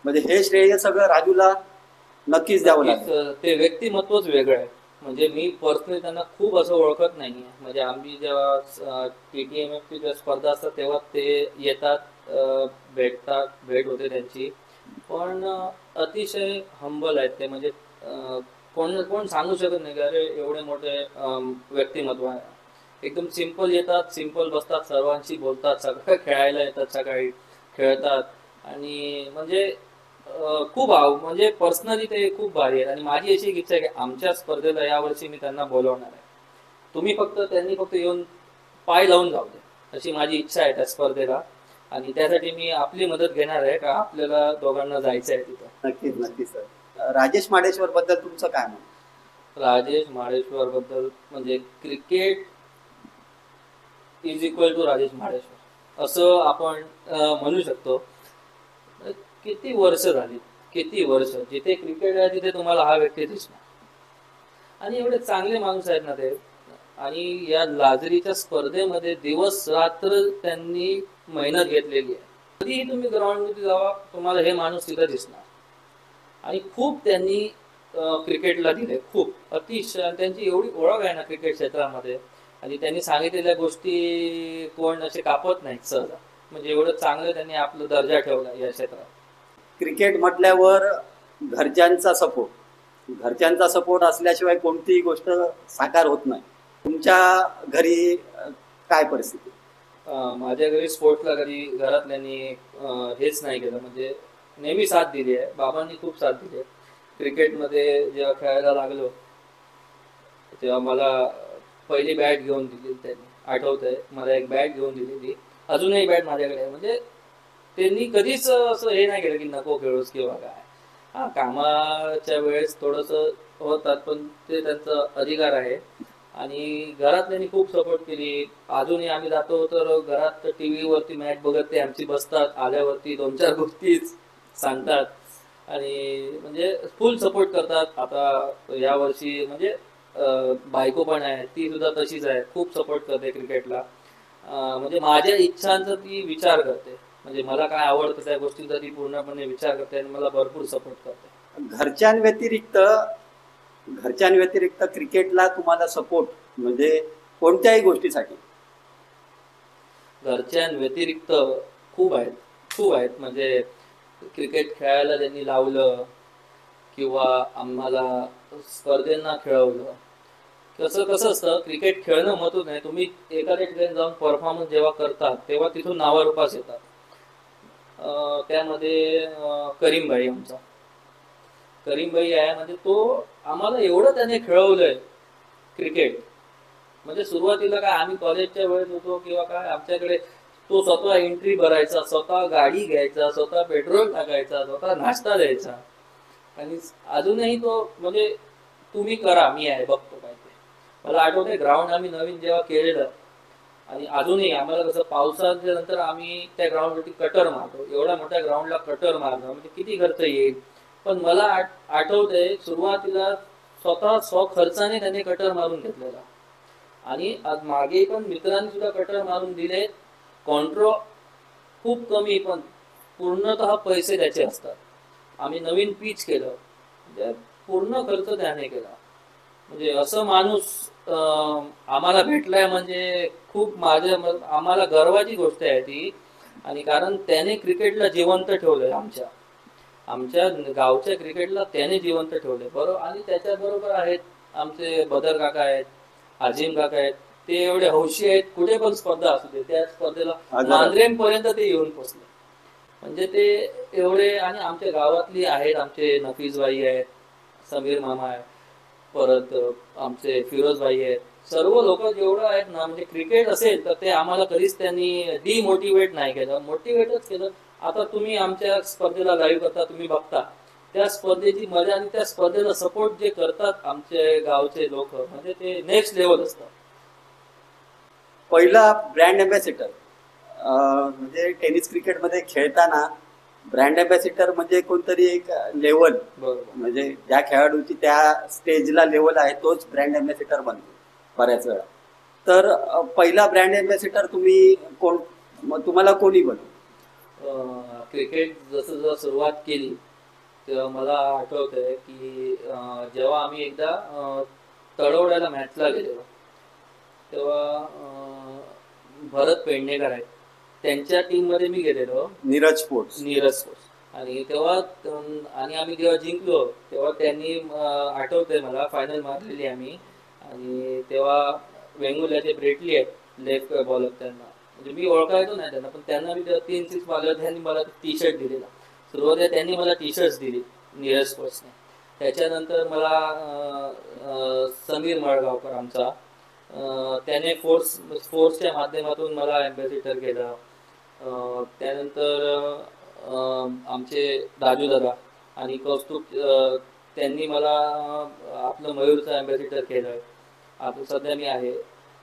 म्हणजे हे श्रेय सगळं राजूला नक्कीच द्यावं लागेल. ते व्यक्तिमत्वच वेगळं आहे. म्हणजे मी पर्सनली त्यांना खूप असं ओळखत नाहीये. म्हणजे आम्ही जेव्हा TTMFची जेव्हा स्पर्धा असतात तेव्हा ते येतात, भेट होते त्यांची. पण अतिशय हंबल आहेत ते. म्हणजे कोण सांगू शकत नाही की अरे एवढे मोठे व्यक्तिमत्व आहे. एकदम सिंपल येतात, सिंपल बसतात, सर्वांशी बोलतात, सगळं खेळायला येतात, सकाळी खेळतात. आणि म्हणजे म्हणजे पर्सनली ते खूप भारी आहेत. आणि माझी अशी इच्छा आहे की आमच्या स्पर्धेला यावर्षी मी त्यांना बोलवणार आहे. त्यांनी फक्त येऊन पाय लावून जाऊ दे, अशी माझी इच्छा आहे त्या स्पर्धेला. आणि त्यासाठी मी आपली मदत घेणार आहे का आपल्याला दोघांना जायचं आहे तिथं. नक्कीच नक्कीच सर. राजेश माडेश्वर बद्दल तुमचं काय म्हणणं? राजेश माडेश्वर बद्दल म्हणजे cricket is equal to Rajesh Madeshwar असं आपण म्हणू शकतो. किती वर्ष झाली, किती वर्ष जिथे क्रिकेट आहे तिथे तुम्हाला हा व्यक्ती दिसणार. आणि एवढे चांगले माणूस आहेत ना ते. आणि या लाजरीच्या स्पर्धेमध्ये दिवस रात्र त्यांनी मेहनत घेतलेली आहे. कधीही तुम्ही ग्राउंडमध्ये जावा, तुम्हाला हे माणूस तिथे दिसणार. आणि खूप त्यांनी क्रिकेटला दिले, खूप अतिशय. त्यांची एवढी ओळख आहे ना क्रिकेट क्षेत्रामध्ये. आणि त्यांनी सांगितलेल्या गोष्टी कोण असे कापत नाहीत सहजा. म्हणजे एवढं चांगलं त्यांनी आपला दर्जा ठेवला या क्षेत्रात. क्रिकेट म्हटल्यावर घरच्यांचा सपोर्ट असल्याशिवाय कोणतीही गोष्ट साकार होत नाही. तुमच्या घरी काय परिस्थिती? माझ्या घरी स्पोर्ट्सला कधी घरातल्यांनी हेच नाही केलं. म्हणजे नेहमी साथ दिली आहे. बाबांनी खूप साथ दिली आहे. क्रिकेटमध्ये जेव्हा खेळायला लागलो तेव्हा मला पहिली बॅट घेऊन दिली त्यांनी. आठवतंय मला, एक बॅट घेऊन दिलेली. अजूनही बॅट माझ्याकडे आहे. म्हणजे त्यांनी कधीच असं हे नाही केलं की नको खेळूस किंवा काय. हा, कामाच्या वेळेस थोडंसं होतात, पण ते त्यांचा अधिकार आहे. आणि घरातल्यांनी खूप सपोर्ट केली. अजूनही आम्ही जातो तर घरात TV वरती मॅच बघत ते आमची बसतात. आल्यावरती 2-4 गोष्टीच सांगतात. आणि म्हणजे फुल सपोर्ट करतात. आता यावर्षी म्हणजे बायको पण आहे, ती सुद्धा तशीच आहे, खूप सपोर्ट करते क्रिकेटला. म्हणजे माझ्या इच्छांचा ती विचार करते. म्हणजे मला काय आवडतं त्या गोष्टींचा ती पूर्णपणे विचार करते आणि मला भरपूर सपोर्ट करते. घरच्यांव्यतिरिक्त क्रिकेटला तुम्हाला सपोर्ट म्हणजे कोणत्याही गोष्टीसाठी? घरच्यांव्यतिरिक्त खूप आहेत. म्हणजे क्रिकेट खेळायला त्यांनी लावलं किंवा आम्हाला स्पर्धेंना खेळवलं. कसं असतं, क्रिकेट खेळणं महत्त्व नाही. तुम्ही एखाद्या ठिकाणी जाऊन परफॉर्मन्स जेव्हा करतात तेव्हा तिथून नावारूपास येतात. त्यामध्ये करीम भाई आहे. म्हणजे तो आम्हाला एवढं त्याने खेळवलंय क्रिकेट. म्हणजे सुरुवातीला काय आम्ही कॉलेजच्या वेळेत होतो किंवा काय, आमच्याकडे तो स्वतः एंट्री भरायचा, स्वतः गाडी घ्यायचा, स्वतः पेट्रोल टाकायचा, स्वतः नाश्ता द्यायचा. आणि अजूनही तो म्हणजे तुम्ही करा, मी आहे, बघतो काय ते. मला आठवतंय ग्राउंड आम्ही नवीन जेव्हा केलेलं, आणि अजूनही आम्हाला कसं पावसाच्या नंतर आम्ही त्या ग्राउंडवरती कटर मारतो, एवढ्या मोठ्या ग्राउंडला कटर मारणं म्हणजे किती खर्च येईल. पण मला आठवतंय सुरुवातीला स्वतः खर्चाने त्याने कटर मारून घेतलेला, आणि आज मागे पण मित्रांनी सुद्धा कटर मारून दिले. कॉन्ट्रो खूप कमी, पण पूर्णतः पैसे त्याचे असतात. आम्ही नवीन पिच केलं, म्हणजे पूर्ण खर्च त्याने केला. म्हणजे असं माणूस आम्हाला भेटलाय म्हणजे खूप आम्हाला गर्वाची गोष्ट आहे ती. आणि कारण त्याने क्रिकेटला जिवंत ठेवलंय, आमच्या आमच्या गावच्या क्रिकेटला त्याने जिवंत ठेवलंय, बरोबर. आणि त्याच्याबरोबर आहेत आमचे बदर काका आहेत, अजिम काका आहेत. ते एवढे हौशी आहेत, कुठे पण स्पर्धा असू दे त्या स्पर्धेला मांजरेंपर्यंत ते येऊन पोचले. म्हणजे ते एवढे. आणि आमच्या गावातली आहेत, आमचे नफीसबाई आहेत, समीर मामा आहे, परत आमचे फिरोजबाई आहेत. सर्व लोक जेवढं आहेत ना, म्हणजे क्रिकेट असेल तर ते आम्हाला कधीच त्यांनी डिमोटिवेट नाही केलं, मोटिवेटच केलं. आता तुम्ही आमच्या स्पर्धेला लाईव्ह करता, तुम्ही बघता त्या स्पर्धेची मजा आणि त्या स्पर्धेला सपोर्ट जे करतात आमचे गावचे लोक, म्हणजे ते नेक्स्ट लेवल असतात. पहिला ब्रँड अँबॅसिडर म्हणजे टेनिस क्रिकेटमध्ये खेळताना ब्रँड अँबॅसिडर म्हणजे कोणतरी एक लेवल, म्हणजे ज्या खेळाडूची त्या स्टेजला लेवल आहे तोच ब्रँड अँबॅसिडर बनतो बऱ्याच वेळा. तर पहिला ब्रँड अँबॅसिडर तुम्ही कोण, तुम्हाला कोणी बनतो? क्रिकेट जसं सुरुवात केली तेव्हा मला आठवतंय की जेव्हा आम्ही एकदा तळवड्याला मॅचला गेलेलो, तेव्हा भरत पेडणेकर आहेत, त्यांच्या टीम मध्ये मी गेलेलो, नीरज स्पोर्ट्स. आणि तेव्हा आणि आम्ही जेव्हा जिंकलो तेव्हा त्यांनी आठवतंय मला फायनल मारलेली आम्ही. आणि तेव्हा वेंगुर्ल्याचे ब्रेटली आहेत लेफ्ट बॉलर, त्यांना म्हणजे मी ओळखायचो नाही त्यांना, पण त्यांना मी 3-6 मारलं. त्यांनी मला टी शर्ट दिलेला, सुरुवातीला त्यांनी मला टी शर्ट्स दिली नीरज स्पोर्ट्सने. त्याच्यानंतर मला समीर मळगावकर आमचा, त्याने फोर्सच्या माध्यमातून मला अँबॅसिडर केलं. त्यानंतर आमचे राजू दादा आणि कौस्तुभ, त्यांनी मला आपलं मयूरचं अँबॅसिडर केलं. आता सध्या मी आहे.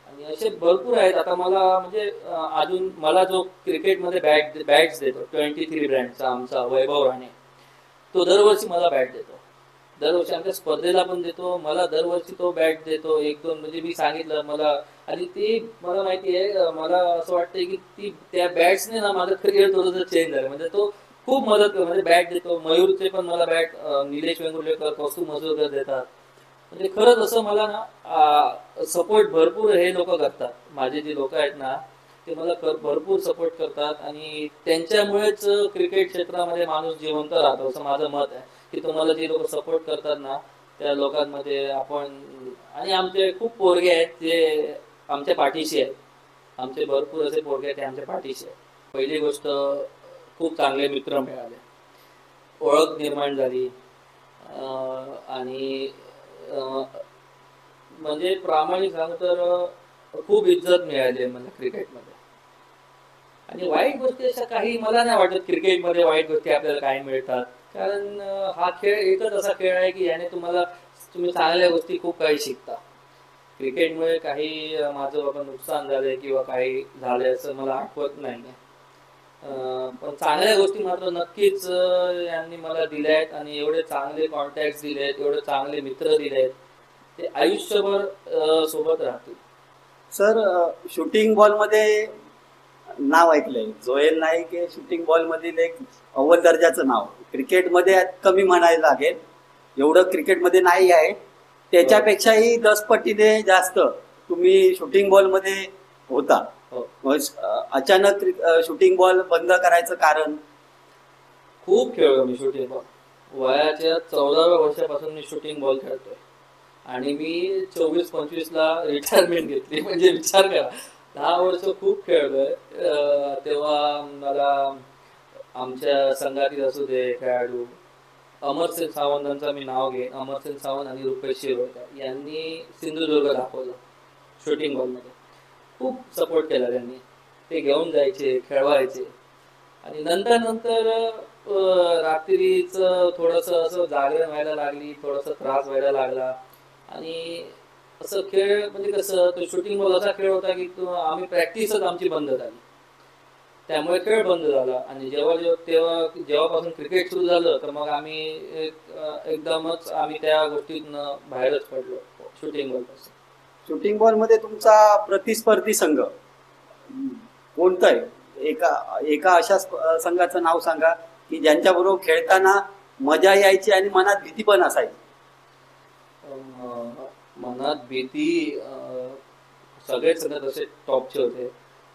आणि असे भरपूर आहेत. आता मला म्हणजे अजून मला जो क्रिकेटमध्ये बॅट्स देतो 23 ब्रँडचा आमचा वैभव राणे, तो दरवर्षी मला बॅट देतो. दरवर्षी आमच्या स्पर्धेला पण देतो, मला दरवर्षी तो बॅट देतो 1-2. म्हणजे मी सांगितलं मला, आणि ती मला माहिती आहे, मला असं वाटतंय की त्या बॅट्सने ना माझं करिअर थोडंसं चेंज झालं. म्हणजे तो खूप मदत करतो, म्हणजे बॅट देतो. मयूरचे पण मला बॅट निलेश वेंगुर्लेकर, कौस्तुभ मजूरकर देतात. म्हणजे खरंच असं मला ना सपोर्ट भरपूर हे लोक करतात. माझे जे लोक आहेत ना ते मला भरपूर सपोर्ट करतात, आणि त्यांच्यामुळेच क्रिकेट क्षेत्रामध्ये माणूस जिवंत राहतो असं माझं मत आहे. की तुम्हाला जे लोक सपोर्ट करतात ना त्या लोकांमध्ये आपण, आणि आमचे खूप पोरगे आहेत जे आमच्या पाठीशी आहेत. आमचे भरपूर असे पोरगे आहेत ते आमच्या पाठीशी आहेत. पहिली गोष्ट, खूप चांगले मित्र मिळाले, ओळख निर्माण झाली, आणि म्हणजे प्रामाणिक सांगू तर खूप इज्जत मिळाली मला क्रिकेटमध्ये. आणि वाईट गोष्टी अशा काही मला नाही वाटत क्रिकेटमध्ये वाईट गोष्टी आपल्याला काही मिळतात. कारण हा खेळ एकच असा खेळ आहे की याने तुम्ही चांगल्या गोष्टी खूप काही शिकता. क्रिकेटमुळे काही माझं बाबा नुकसान झालंय किंवा काही झालंय असं मला आठवत नाही. पण चांगल्या गोष्टी मात्र नक्कीच यांनी मला दिल्या आहेत, आणि एवढे चांगले कॉन्टॅक्ट दिलेत, एवढे चांगले मित्र दिलेत, ते आयुष्यभर सोबत राहतील. सर, शूटिंग बॉलमध्ये नाव ऐकलंय जोएल नाईक हे शूटिंग बॉल मधील एक अव्वल दर्जाचं नाव. क्रिकेटमध्ये कमी म्हणायला लागेल, एवढं क्रिकेटमध्ये नाही आहे, त्याच्यापेक्षाही 10 पटीने जास्त तुम्ही शूटिंग बॉल मध्ये होता. अचानक शूटिंग बॉल बंद करायचं कारण? खूप खेळलो मी शूटिंग बॉल. वयाच्या 14व्या वर्षापासून मी शूटिंग बॉल खेळतोय, आणि मी 24-25 ला रिटायरमेंट घेतली. म्हणजे विचार करा, 10 वर्ष खूप खेळलोय. तेव्हा मला आमच्या संघातील असू दे खेळाडू, अमरसिंग सावंतांचा मी नाव घेईन, अमरसिंग सावंत आणि रुपेश शिरोडकर यांनी सिंधुदुर्ग दाखवलं शूटिंग बॉलमध्ये. खूप सपोर्ट केला त्यांनी, ते घेऊन जायचे, खेळवायचे. आणि नंतर रात्रीच थोडस असं जागरण व्हायला लागली, थोडासा त्रास व्हायला लागला. आणि असं खेळ म्हणजे कसं, तो शूटिंग बॉल असा खेळ होता की तो आम्ही प्रॅक्टिसच आमची बंद झाली, त्यामुळे खेळ बंद झाला. आणि जेव्हापासून क्रिकेट सुरू झालं तर मग आम्ही एकदमच आम्ही त्या गोष्टीतनं बाहेरच पडलो, शूटिंग बॉल पासून. शूटिंग बॉल मध्ये तुमचा प्रतिस्पर्धी संघ कोणता आहे? एका एका अशा संघाचं नाव सांगा की ज्यांच्याबरोबर खेळताना मजा यायची आणि मनात भीती पण असायची. मनात भीती, सगळेच सगळे तसे टॉपचे होते.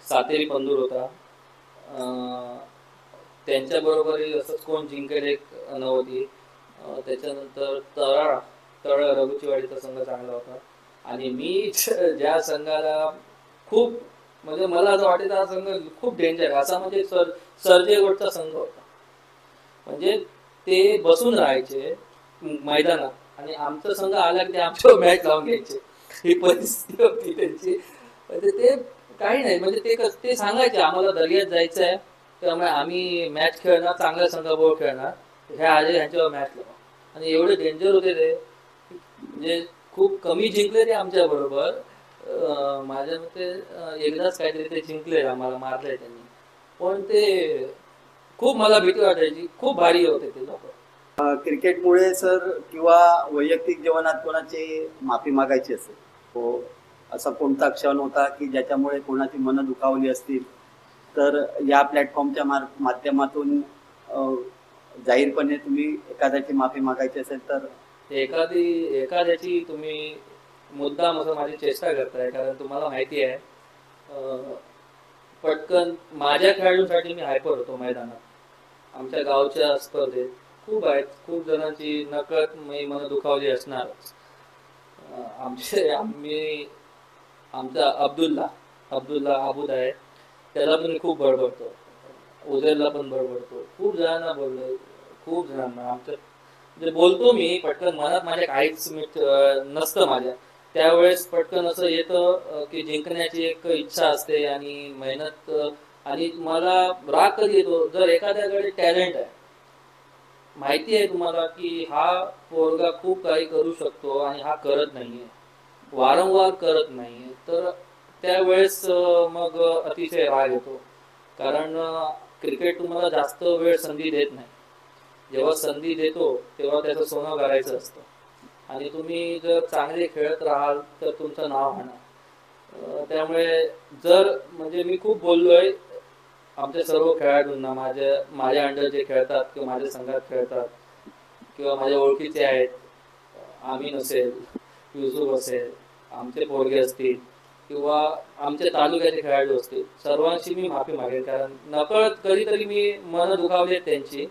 सातेरी पंदूर होता, त्यांच्या बरोबरही असंच कोण जिंकेल एक नव्हती. त्याच्यानंतर तळ रघुचीवाडीचा संघ चांगला होता. आणि मी ज्या संघाला खूप म्हणजे मला असं वाटायचं हा संघ खूप डेंजर असा, म्हणजे सर्जेगोडचा संघ होता. म्हणजे ते बसून राहायचे मैदानात आणि आमचा संघ आला की ते आमच्यावर मॅच लावून घ्यायचे, ही परिस्थिती होती त्यांची. म्हणजे ते काही नाही, म्हणजे ते सांगायचे आम्हाला दर्यात जायचं आहे, त्यामुळे आम्ही मॅच खेळणार, चांगल्या संघाबरोबर खेळणार, ह्या आले ह्यांच्यावर मॅच लावा. आणि एवढे डेंजर होते ते, म्हणजे खूप कमी जिंकले ते आमच्या बरोबर. माझ्या मते एकदाच काहीतरी ते जिंकले, आम्हाला मारले त्यांनी. पण ते खूप मला भीती वाटायची, खूप भारी होते ते लोक. क्रिकेटमुळे सर किंवा वैयक्तिक जीवनात कोणाची माफी मागायची असेल, हो असा कोणता क्षण होता की ज्याच्यामुळे कोणाची मनं दुखावली असतील, तर या प्लॅटफॉर्मच्या माध्यमातून जाहीरपणे तुम्ही एखाद्याची माफी मागायची असेल तर? एखाद्याची तुम्ही मुद्दाम असं माझी चेष्टा करताय, कारण तुम्हाला माहिती आहे पटकन माझ्या खेळाडूंसाठी मी हायपर होतो मैदानात. आमच्या गावच्या स्पर्धेत खूप आहेत, खूप जणांची नकळत मी मन दुखावली असणारच. आमचा अब्दुल्ला आबूद आहे, त्याला पण खूप बडबडतो, उजेरला पण बडबडतो, खूप जणांना बोललोय, खूप जणांना आमच्या म्हणजे बोलतो मी पटकन, मनात माझ्या काहीच नसतं माझ्या. त्यावेळेस पटकन असं येतं की जिंकण्याची एक इच्छा असते आणि मेहनत. आणि मला राग कधी येतो, जर एखाद्याकडे टॅलेंट आहे, माहिती आहे तुम्हाला की हा पोरगा खूप काही करू शकतो आणि हा करत नाहीये, वारंवार करत नाहीये, तर त्यावेळेस मग अतिशय राग येतो. कारण क्रिकेट तुम्हाला जास्त वेळ संधी देत नाही. जेव्हा संधी देतो तेव्हा त्याचं सोनं करायचं असतं. आणि तुम्ही जर चांगले खेळत राहाल तर तुमचं नाव होणार. त्यामुळे जर म्हणजे मी खूप बोललोय आमच्या सर्व खेळाडूंना, माझ्या अंडर जे खेळतात किंवा माझ्या संघात खेळतात किंवा माझ्या ओळखीचे आहेत, आमीन असेल, युसुफ असेल, आमचे पोरगे असतील किंवा आमच्या तालुक्याचे खेळाडू असतील, सर्वांची मी माफी मागेन. कारण नकळत कधीतरी मी मन दुखावली त्यांची.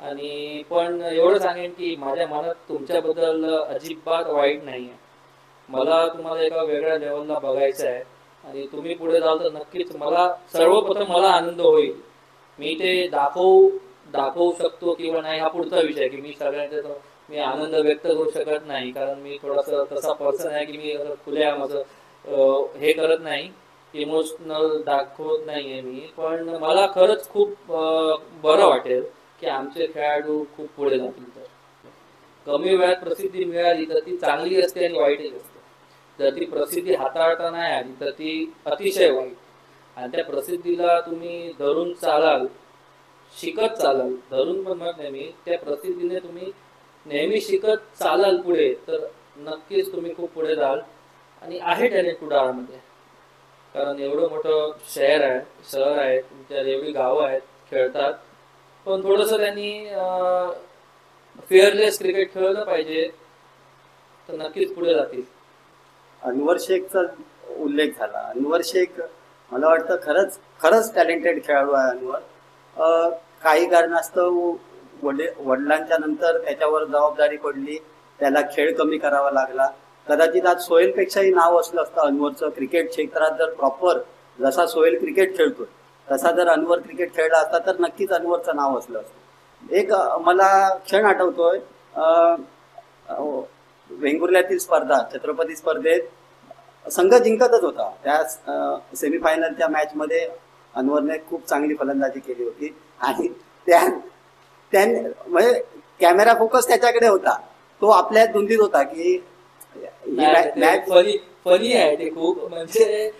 आणि पण एवढं सांगेन की माझ्या मनात तुमच्याबद्दल अजिबात वाईट नाही आहे. मला तुम्हाला एका वेगळ्या लेवलला बघायचं आहे आणि तुम्ही पुढे जाल तर नक्कीच मला सर्वप्रथम मला आनंद होईल. मी ते दाखवू शकतो किंवा नाही हा पुढचा विषय, की मी सगळ्यांचा मी आनंद व्यक्त करू शकत नाही, कारण मी थोडासा तसा पर्सन आहे की मी खुल्या माझं हे करत नाही, इमोशनल दाखवत नाहीये मी. पण मला खरंच खूप बरं वाटेल की आमचे खेळाडू खूप पुढे जातील. तर कमी वेळात प्रसिद्धी मिळाली तर ती चांगली असते आणि वाईटही असते. जर ती प्रसिद्धी हाताळता नाही आली तर ती अतिशय वाईट. आणि त्या प्रसिद्धीला तुम्ही धरून चालाल, शिकत चालाल, धरून पण म्हणत नाही मी, त्या प्रसिद्धीने तुम्ही नेहमी शिकत चालाल पुढे, तर नक्कीच तुम्ही खूप पुढे जाल. आणि आहे टॅलेंट कुडाळमध्ये, कारण एवढं मोठं शहर आहे, तुमच्या एवढी गावं आहेत, खेळतात. पण थोडंसं त्यांनी फेअरलेस क्रिकेट खेळलं पाहिजे, तर नक्कीच पुढे जातील. अनवर शेखचा उल्लेख झाला. अनवर शेख मला वाटतं खरंच टॅलेंटेड खेळाडू आहे अनवर. काही कारणास्तव वडिलांच्या नंतर त्याच्यावर जबाबदारी पडली, त्याला खेळ कमी करावा लागला. कदाचित आज सोहेलपेक्षाही नाव असलं असतं अनवरचं क्रिकेट क्षेत्रात. जर प्रॉपर जसा सोहेल क्रिकेट खेळतोय तसा जर अनवर क्रिकेट खेळला असता तर नक्कीच अनवरचं नाव असलं असतं. एक मला क्षण आठवतोय, वेंगुर्ल्यातील स्पर्धा, छत्रपती स्पर्धेत संघ जिंकतच होता. त्या सेमीफायनलच्या मॅचमध्ये अनवरने खूप चांगली फलंदाजी केली होती आणि म्हणजे कॅमेरा फोकस त्याच्याकडे होता, तो आपल्या धुंदीत होता की मॅच. फनी आहे ते खूप. म्हणजे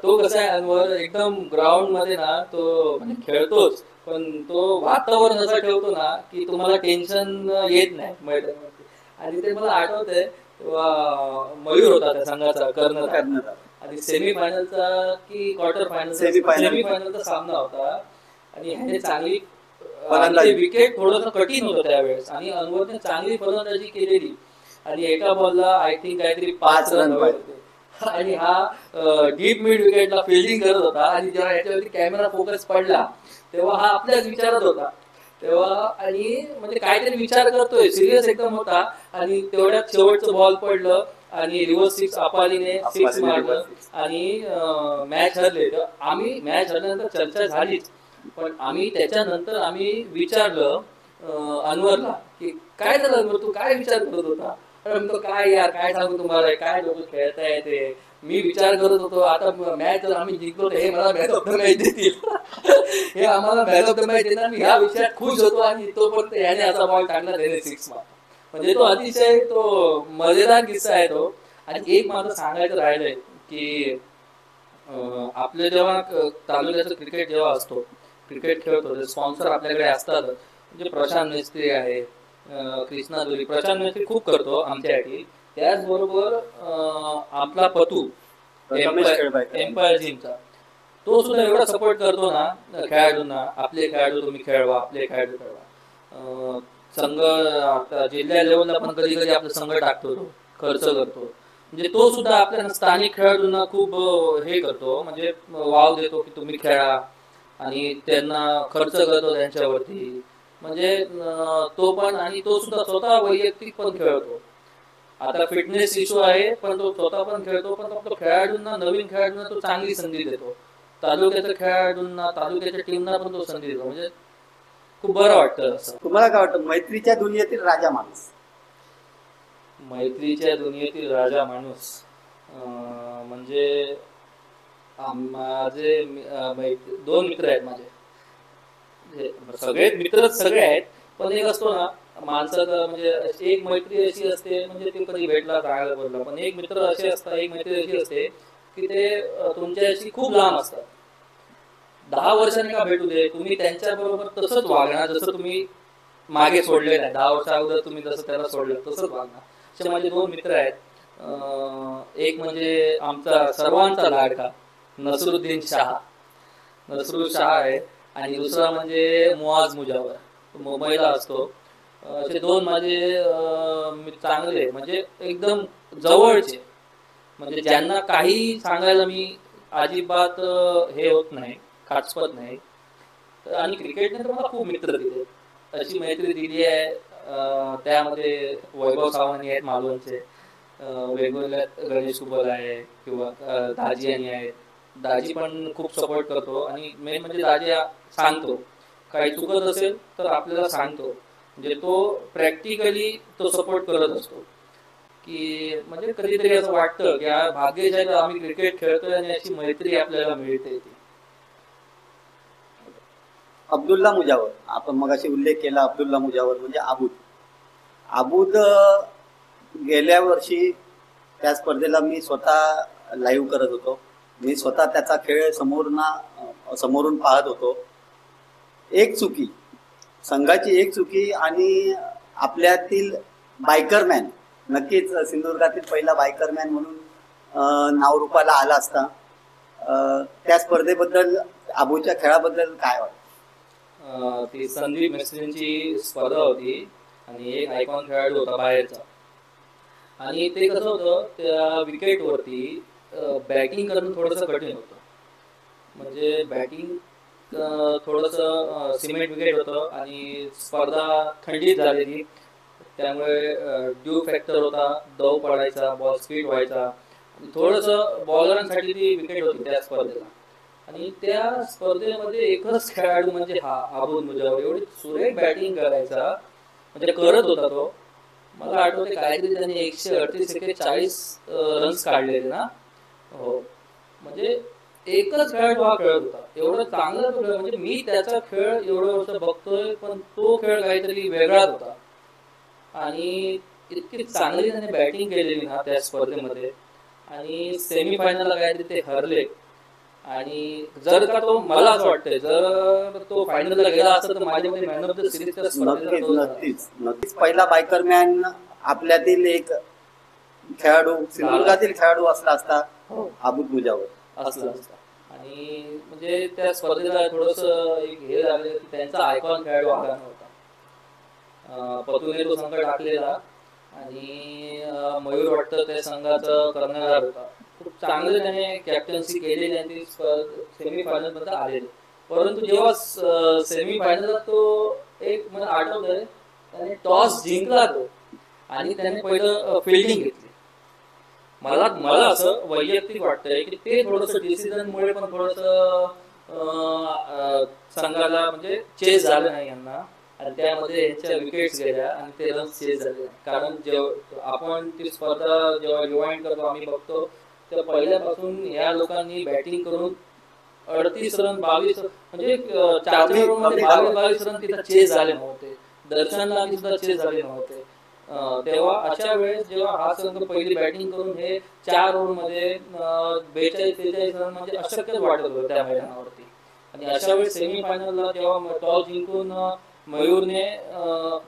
तो कसा आहे, अनवर एकदम ग्राउंड मध्ये ना तो म्हणजे खेळतोच, पण तो वातावरण असं ठेवतो ना की तुम्हाला टेन्शन येत नाही मैदानावरती. आणि ते मला आठवतंय तेव्हा मयूर होता त्या संघाचा कर्णधार, आणि सेमीफायनलचा की क्वार्टर सेमीफायनलचा सामना होता. आणि ह्याने चांगली ते विकेट थोडंसं कठीण होतं त्यावेळेस, आणि अनवरने चांगली फलंदाजी केलेली, आणि एका बॉलला आय थिंक काहीतरी 5 रन हवे होते. आणि हा डीप मिड विकेटला फिल्डिंग करत होता, आणि जेव्हा याच्यावरती कॅमेरा फोकस पडला तेव्हा हा आपल्याच विचारात होता तेव्हा, आणि म्हणजे काहीतरी विचार करतोय, सिरियस एकदम होता. आणि तेवढ्यात शेवटचं बॉल पडलं आणि रिव्हर्स सिक्स अपालीने सिक्स मारलं आणि मॅच हरले. तर आम्ही मॅच हरल्यानंतर चर्चा झालीच, पण आम्ही त्याच्यानंतर विचारलं अनवरला की काय झालं अनवर, तू काय विचार करत होता? अरे म्हणतो काय यार, काय सांगू तुम्हाला, काय लोक खेळताय ते, मी विचार करत होतो आता मॅच जर आम्ही जिंकलो तर हे मला मॅच ऑफ द मॅच देतील हे आम्हाला मॅच ऑफ द मॅच देणार, मी ह्या विषयात खुश होतो. आणि तोपर्यंत याने असा बॉल टाकला, त्याने सिक्स मारला. म्हणजे तो अतिशय तो मजेदार किस्सा आहे तो. आणि एक माझं सांगायचं राहिलंय की आपलं जेव्हा तालुक्याचं क्रिकेट जेव्हा असतो, क्रिकेट खेळतो, स्पॉन्सर आपल्याकडे असतात. म्हणजे प्रशांत मिस्त्री आहे, कृष्णा दुरी, प्रशांत मिस्त्री खूप करतो आमच्यासाठी. त्याचबरोबर आपला पतू एम्पायर जिमचा, तो सुद्धा एवढा सपोर्ट करतो ना खेळाडूंना, आपले खेळाडू तुम्ही खेळवा, आपले खेळाडू खेळवा. संघ आता जिल्हा लेवलला पण कधी कधी आपला संघ टाकतो, तो खर्च करतो. म्हणजे तो सुद्धा आपल्या स्थानिक खेळाडूंना खूप हे करतो, म्हणजे वाव देतो की तुम्ही खेळा, आणि त्यांना खर्च करतो त्यांच्यावरती. म्हणजे तो पण, आणि तो सुद्धा स्वतः वैयक्तिक पण खेळतो. आता फिटनेस इश्यू आहे, पण तो स्वतः पण खेळतो, पण तो खेळाडूंना, नवीन खेळाडूंना तो चांगली संधी देतो. तालुक्याच्या खेळाडूंना, तालुक्याच्या टीमना पण तो संधी देतो. म्हणजे खूप बरं वाटतं असं. तुम्हाला काय वाटतं, मैत्रीच्या दुनियेतील राजा माणूस? मैत्रीच्या दुनियेतील राजा माणूस म्हणजे माझे 2 मित्र आहेत माझे. सगळे मित्र सगळे आहेत, पण एक असतो ना माणसाचा, म्हणजे एक मैत्री अशी असते, म्हणजे ते कधी भेटला राहायला बोलला, पण एक मित्र असे असतात, एक मैत्री अशी असते की ते तुमच्याशी खूप लांब असतात. 10 वर्षांनी का भेटू दे, तुम्ही त्यांच्या बरोबर तसंच वागणार जसं तुम्ही मागे सोडलेलं आहे. 10 वर्षा अगोदर तुम्ही जसं त्याला सोडलं तसंच वागणार. असे माझे 2 मित्र आहेत. एक म्हणजे आमचा सर्वांचा लाडका नसरुद्दीन शाह, नसरू शाह आहे, आणि दुसरा म्हणजे मुआज मुजावर, तो मुंबईला असतो. असे 2 माझे चांगले, म्हणजे एकदम जवळचे, म्हणजे ज्यांना काही सांगायला मी अजिबात हे होत नाही, खाचपत नाही. आणि क्रिकेटने तर मला खूप मित्र दिले, अशी मैत्री दिली आहे. त्यामध्ये वैभव सावंत आहेत मालवणचे, वेगवेगळ्या गणेश कुबल आहे, किंवा दाजी आणि आहेत. दाजी पण खूप सपोर्ट करतो, आणि मेन म्हणजे दाजी सांगतो, काही चुकत असेल तर आपल्याला सांगतो. म्हणजे तो प्रॅक्टिकली तो सपोर्ट करत असतो. की म्हणजे कधीतरी असं वाटतं की भाग्यशाली आम्ही क्रिकेट खेळतोय आणि अशी मैत्री आपल्याला मिळते. अब्दुल्ला मुजावर, आपण मगाशी उल्लेख केला अब्दुल्ला मुजावर, म्हणजे आबूद गेल्या वर्षी त्या स्पर्धेला मी स्वतः लाईव्ह करत होतो. मी स्वतः त्याचा खेळ समोरून पाहत होतो. एक चुकी, संघाची एक चुकी, आणि आपल्यातील बायकरमॅन, नक्कीच सिंधुदुर्गातील पहिला बायकरमॅन म्हणून नाव रूपाला आला असता. त्या स्पर्धेबद्दल, आबूच्या खेळाबद्दल काय वाटतं? ती संदीप मिस्त्रींची स्पर्धा होती, आणि एक आयकॉन खेळाडू होता बाहेरचा. आणि ते कसं होतं, त्या विकेटवरती बॅटिंग करणं थोडंसं कठीण होतं. म्हणजे बॅटिंग थोडंसं सिमेंट विकेट होतं, आणि स्पर्धा थंडीत झालेली, त्यामुळे ड्यू फॅक्टर होता, दव पडायचा, बॉल स्पीड व्हायचा. थोडंसं बॉलरांसाठी ती विकेट होती त्या स्पर्धेला. आणि त्या स्पर्धेमध्ये एकच खेळाडू म्हणजे हा आबूद मुजावर एवढी सुरेख बॅटिंग करायचा, म्हणजे करत होता तो. मला आठवते काहीतरी त्याने 138 40 रन्स काढलेले ना. हो, म्हणजे एकच खेळाडू हा खेळत होता, एवढं चांगला तो खेळ, म्हणजे मी त्याचा खेळ एवढं वर्ष बघतोय, पण तो खेळ काहीतरी वेगळाच होता. आणि इतकी चांगली त्याने बॅटिंग केलेली ना त्या स्पर्धेमध्ये, आणि सेमीफायनलला काहीतरी ते हरले. आणि जर का तो, मला असं वाटतंय, जर तो फायनलला गेला असता तर माझ्या मते मॅन ऑफ द सिरीजच्या स्पर्धेचा नक्कीच तो झाला नक्कीच नक्कीच पहिला बायकर मॅन आपल्यातील एक खेळाडू, सिंधुदुर्गातील खेळाडू असला असता हो अबुल मुजावर. असला असता. आणि म्हणजे त्या स्पर्धेला थोडस एक हे झालं की त्यांचा आयकॉन खेळाडू आला नव्हता. पतूने तो संघ टाकलेला, आणि मयूर वाटतं त्या संघाचा कर्णधार होता. खूप चांगले त्याने कॅप्टन्सी केलेली आणि ती सेमीफायनल पर्यंत आलेले. परंतु जेव्हा सेमीफायनलला तो, एक मला आठवतंय, त्याने टॉस जिंकला तो, आणि त्याने पहिलं फिल्डिंग घेतली. मला मला असं वैयक्तिक वाटतंय की ते थोडंसं डिसिजन मुळे पण थोडंसं संघाला म्हणजे चेस झालं नाही यांना, आणि त्यामध्ये यांच्या विकेट्स गेल्या आणि ते रन्स चेस झाले नाही. कारण जेव्हा आपण ती स्पर्धा जेव्हा रिवाइंड करतो आम्ही बघतो, तर पहिल्यापासून या लोकांनी बॅटिंग करून 38 रन, 22, म्हणजे 4 ओव्हरमध्ये 22 रन तिथं चेस झाले नव्हते. दर्शनला सुद्धा चेस झाले नव्हते. तेव्हा अशा वेळेस जेव्हा हा संघ पहिली बॅटिंग करून हे 4 ओव्हरमध्ये 42-43 रन म्हणजे अशक्यच वाटत होतं त्या मैदानावरती. आणि अशा वेळेस सेमीफायनलला जेव्हा टॉस जिंकून मयूरने,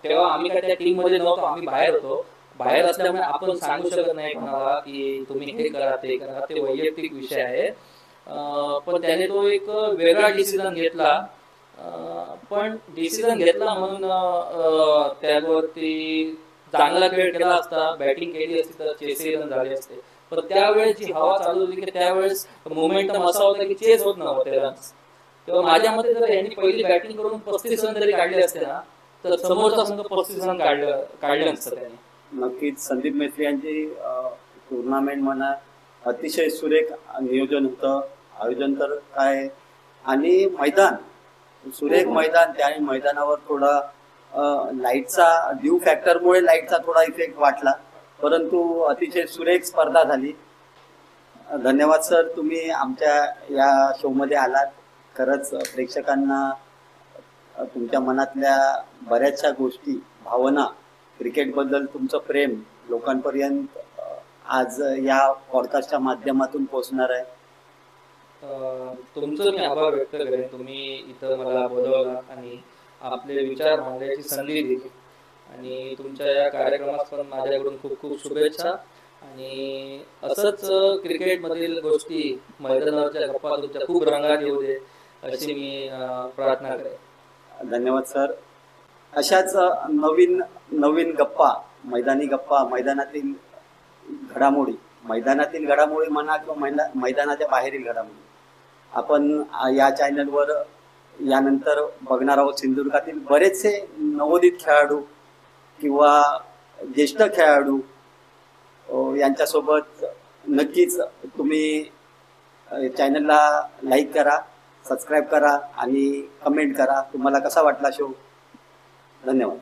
तेव्हा आम्ही काय त्या टीम मध्ये नव्हतो, आम्ही बाहेर होतो. बाहेर असल्यामुळे आपण सांगू शकत नाही कोणाला की तुम्ही हे करा ते करा, ते वैयक्तिक विषय आहे. पण त्याने तो एक वेगळा डिसिजन घेतला. पण डिसिजन घेतला म्हणून त्यावरती चांगला खेळ केला असता, बॅटिंग केली असती तर चेसही रन झाले असते. पण त्यावेळेस जी हवा चालू होती की त्यावेळेस मोमेंटम असा होता की चेस होत नव्हते रन्स. तेव्हा माझ्या मते जर यांनी पहिली बॅटिंग करून 35 रन जरी काढले असते ना, तर समोरचा संघ 35 रन काढलं नसतं त्याने. नक्कीच संदीप मेत्री यांची टुर्नामेंट म्हणा अतिशय सुरेख नियोजन होतं, आयोजन तर काय, आणि मैदान सुरेख मैदान. त्या मैदानावर थोडा लाईटचा ड्यू फॅक्टरमुळे लाईटचा थोडा इफेक्ट वाटला, परंतु अतिशय सुरेख स्पर्धा झाली. धन्यवाद सर, तुम्ही आमच्या या शोमध्ये आलात. खरंच प्रेक्षकांना तुमच्या मनातल्या बऱ्याचशा गोष्टी, भावना, क्रिकेटबद्दल तुमचं प्रेम लोकांपर्यंत आज या पॉडकास्टच्या माध्यमातून पोहोचणार आहे. तुमचं मी आभार व्यक्त करेन, तुम्ही इथं मला बोलवलं आणि आपले विचार मांडण्याची संधी दिली. आणि तुमच्या या कार्यक्रमात पण माझ्याकडून खूप खूप शुभेच्छा. आणि असंच क्रिकेटमधील गोष्टी, मैदानावरच्या गप्पा तुमच्या खूप रंगात येऊ दे अशी मी प्रार्थना करेन. धन्यवाद सर. अशाच नवीन नवीन गप्पा, मैदानी गप्पा, मैदानातील घडामोडी म्हणा किंवा मैदानाच्या बाहेरील घडामोडी आपण या चॅनलवर यानंतर बघणार आहोत. सिंधुदुर्गातील बरेचसे नवोदित खेळाडू किंवा ज्येष्ठ खेळाडू यांच्यासोबत नक्कीच तुम्ही चॅनलला लाईक करा, सबस्क्राईब करा आणि कमेंट करा. तुम्हाला कसा वाटला शो? धन्यवाद.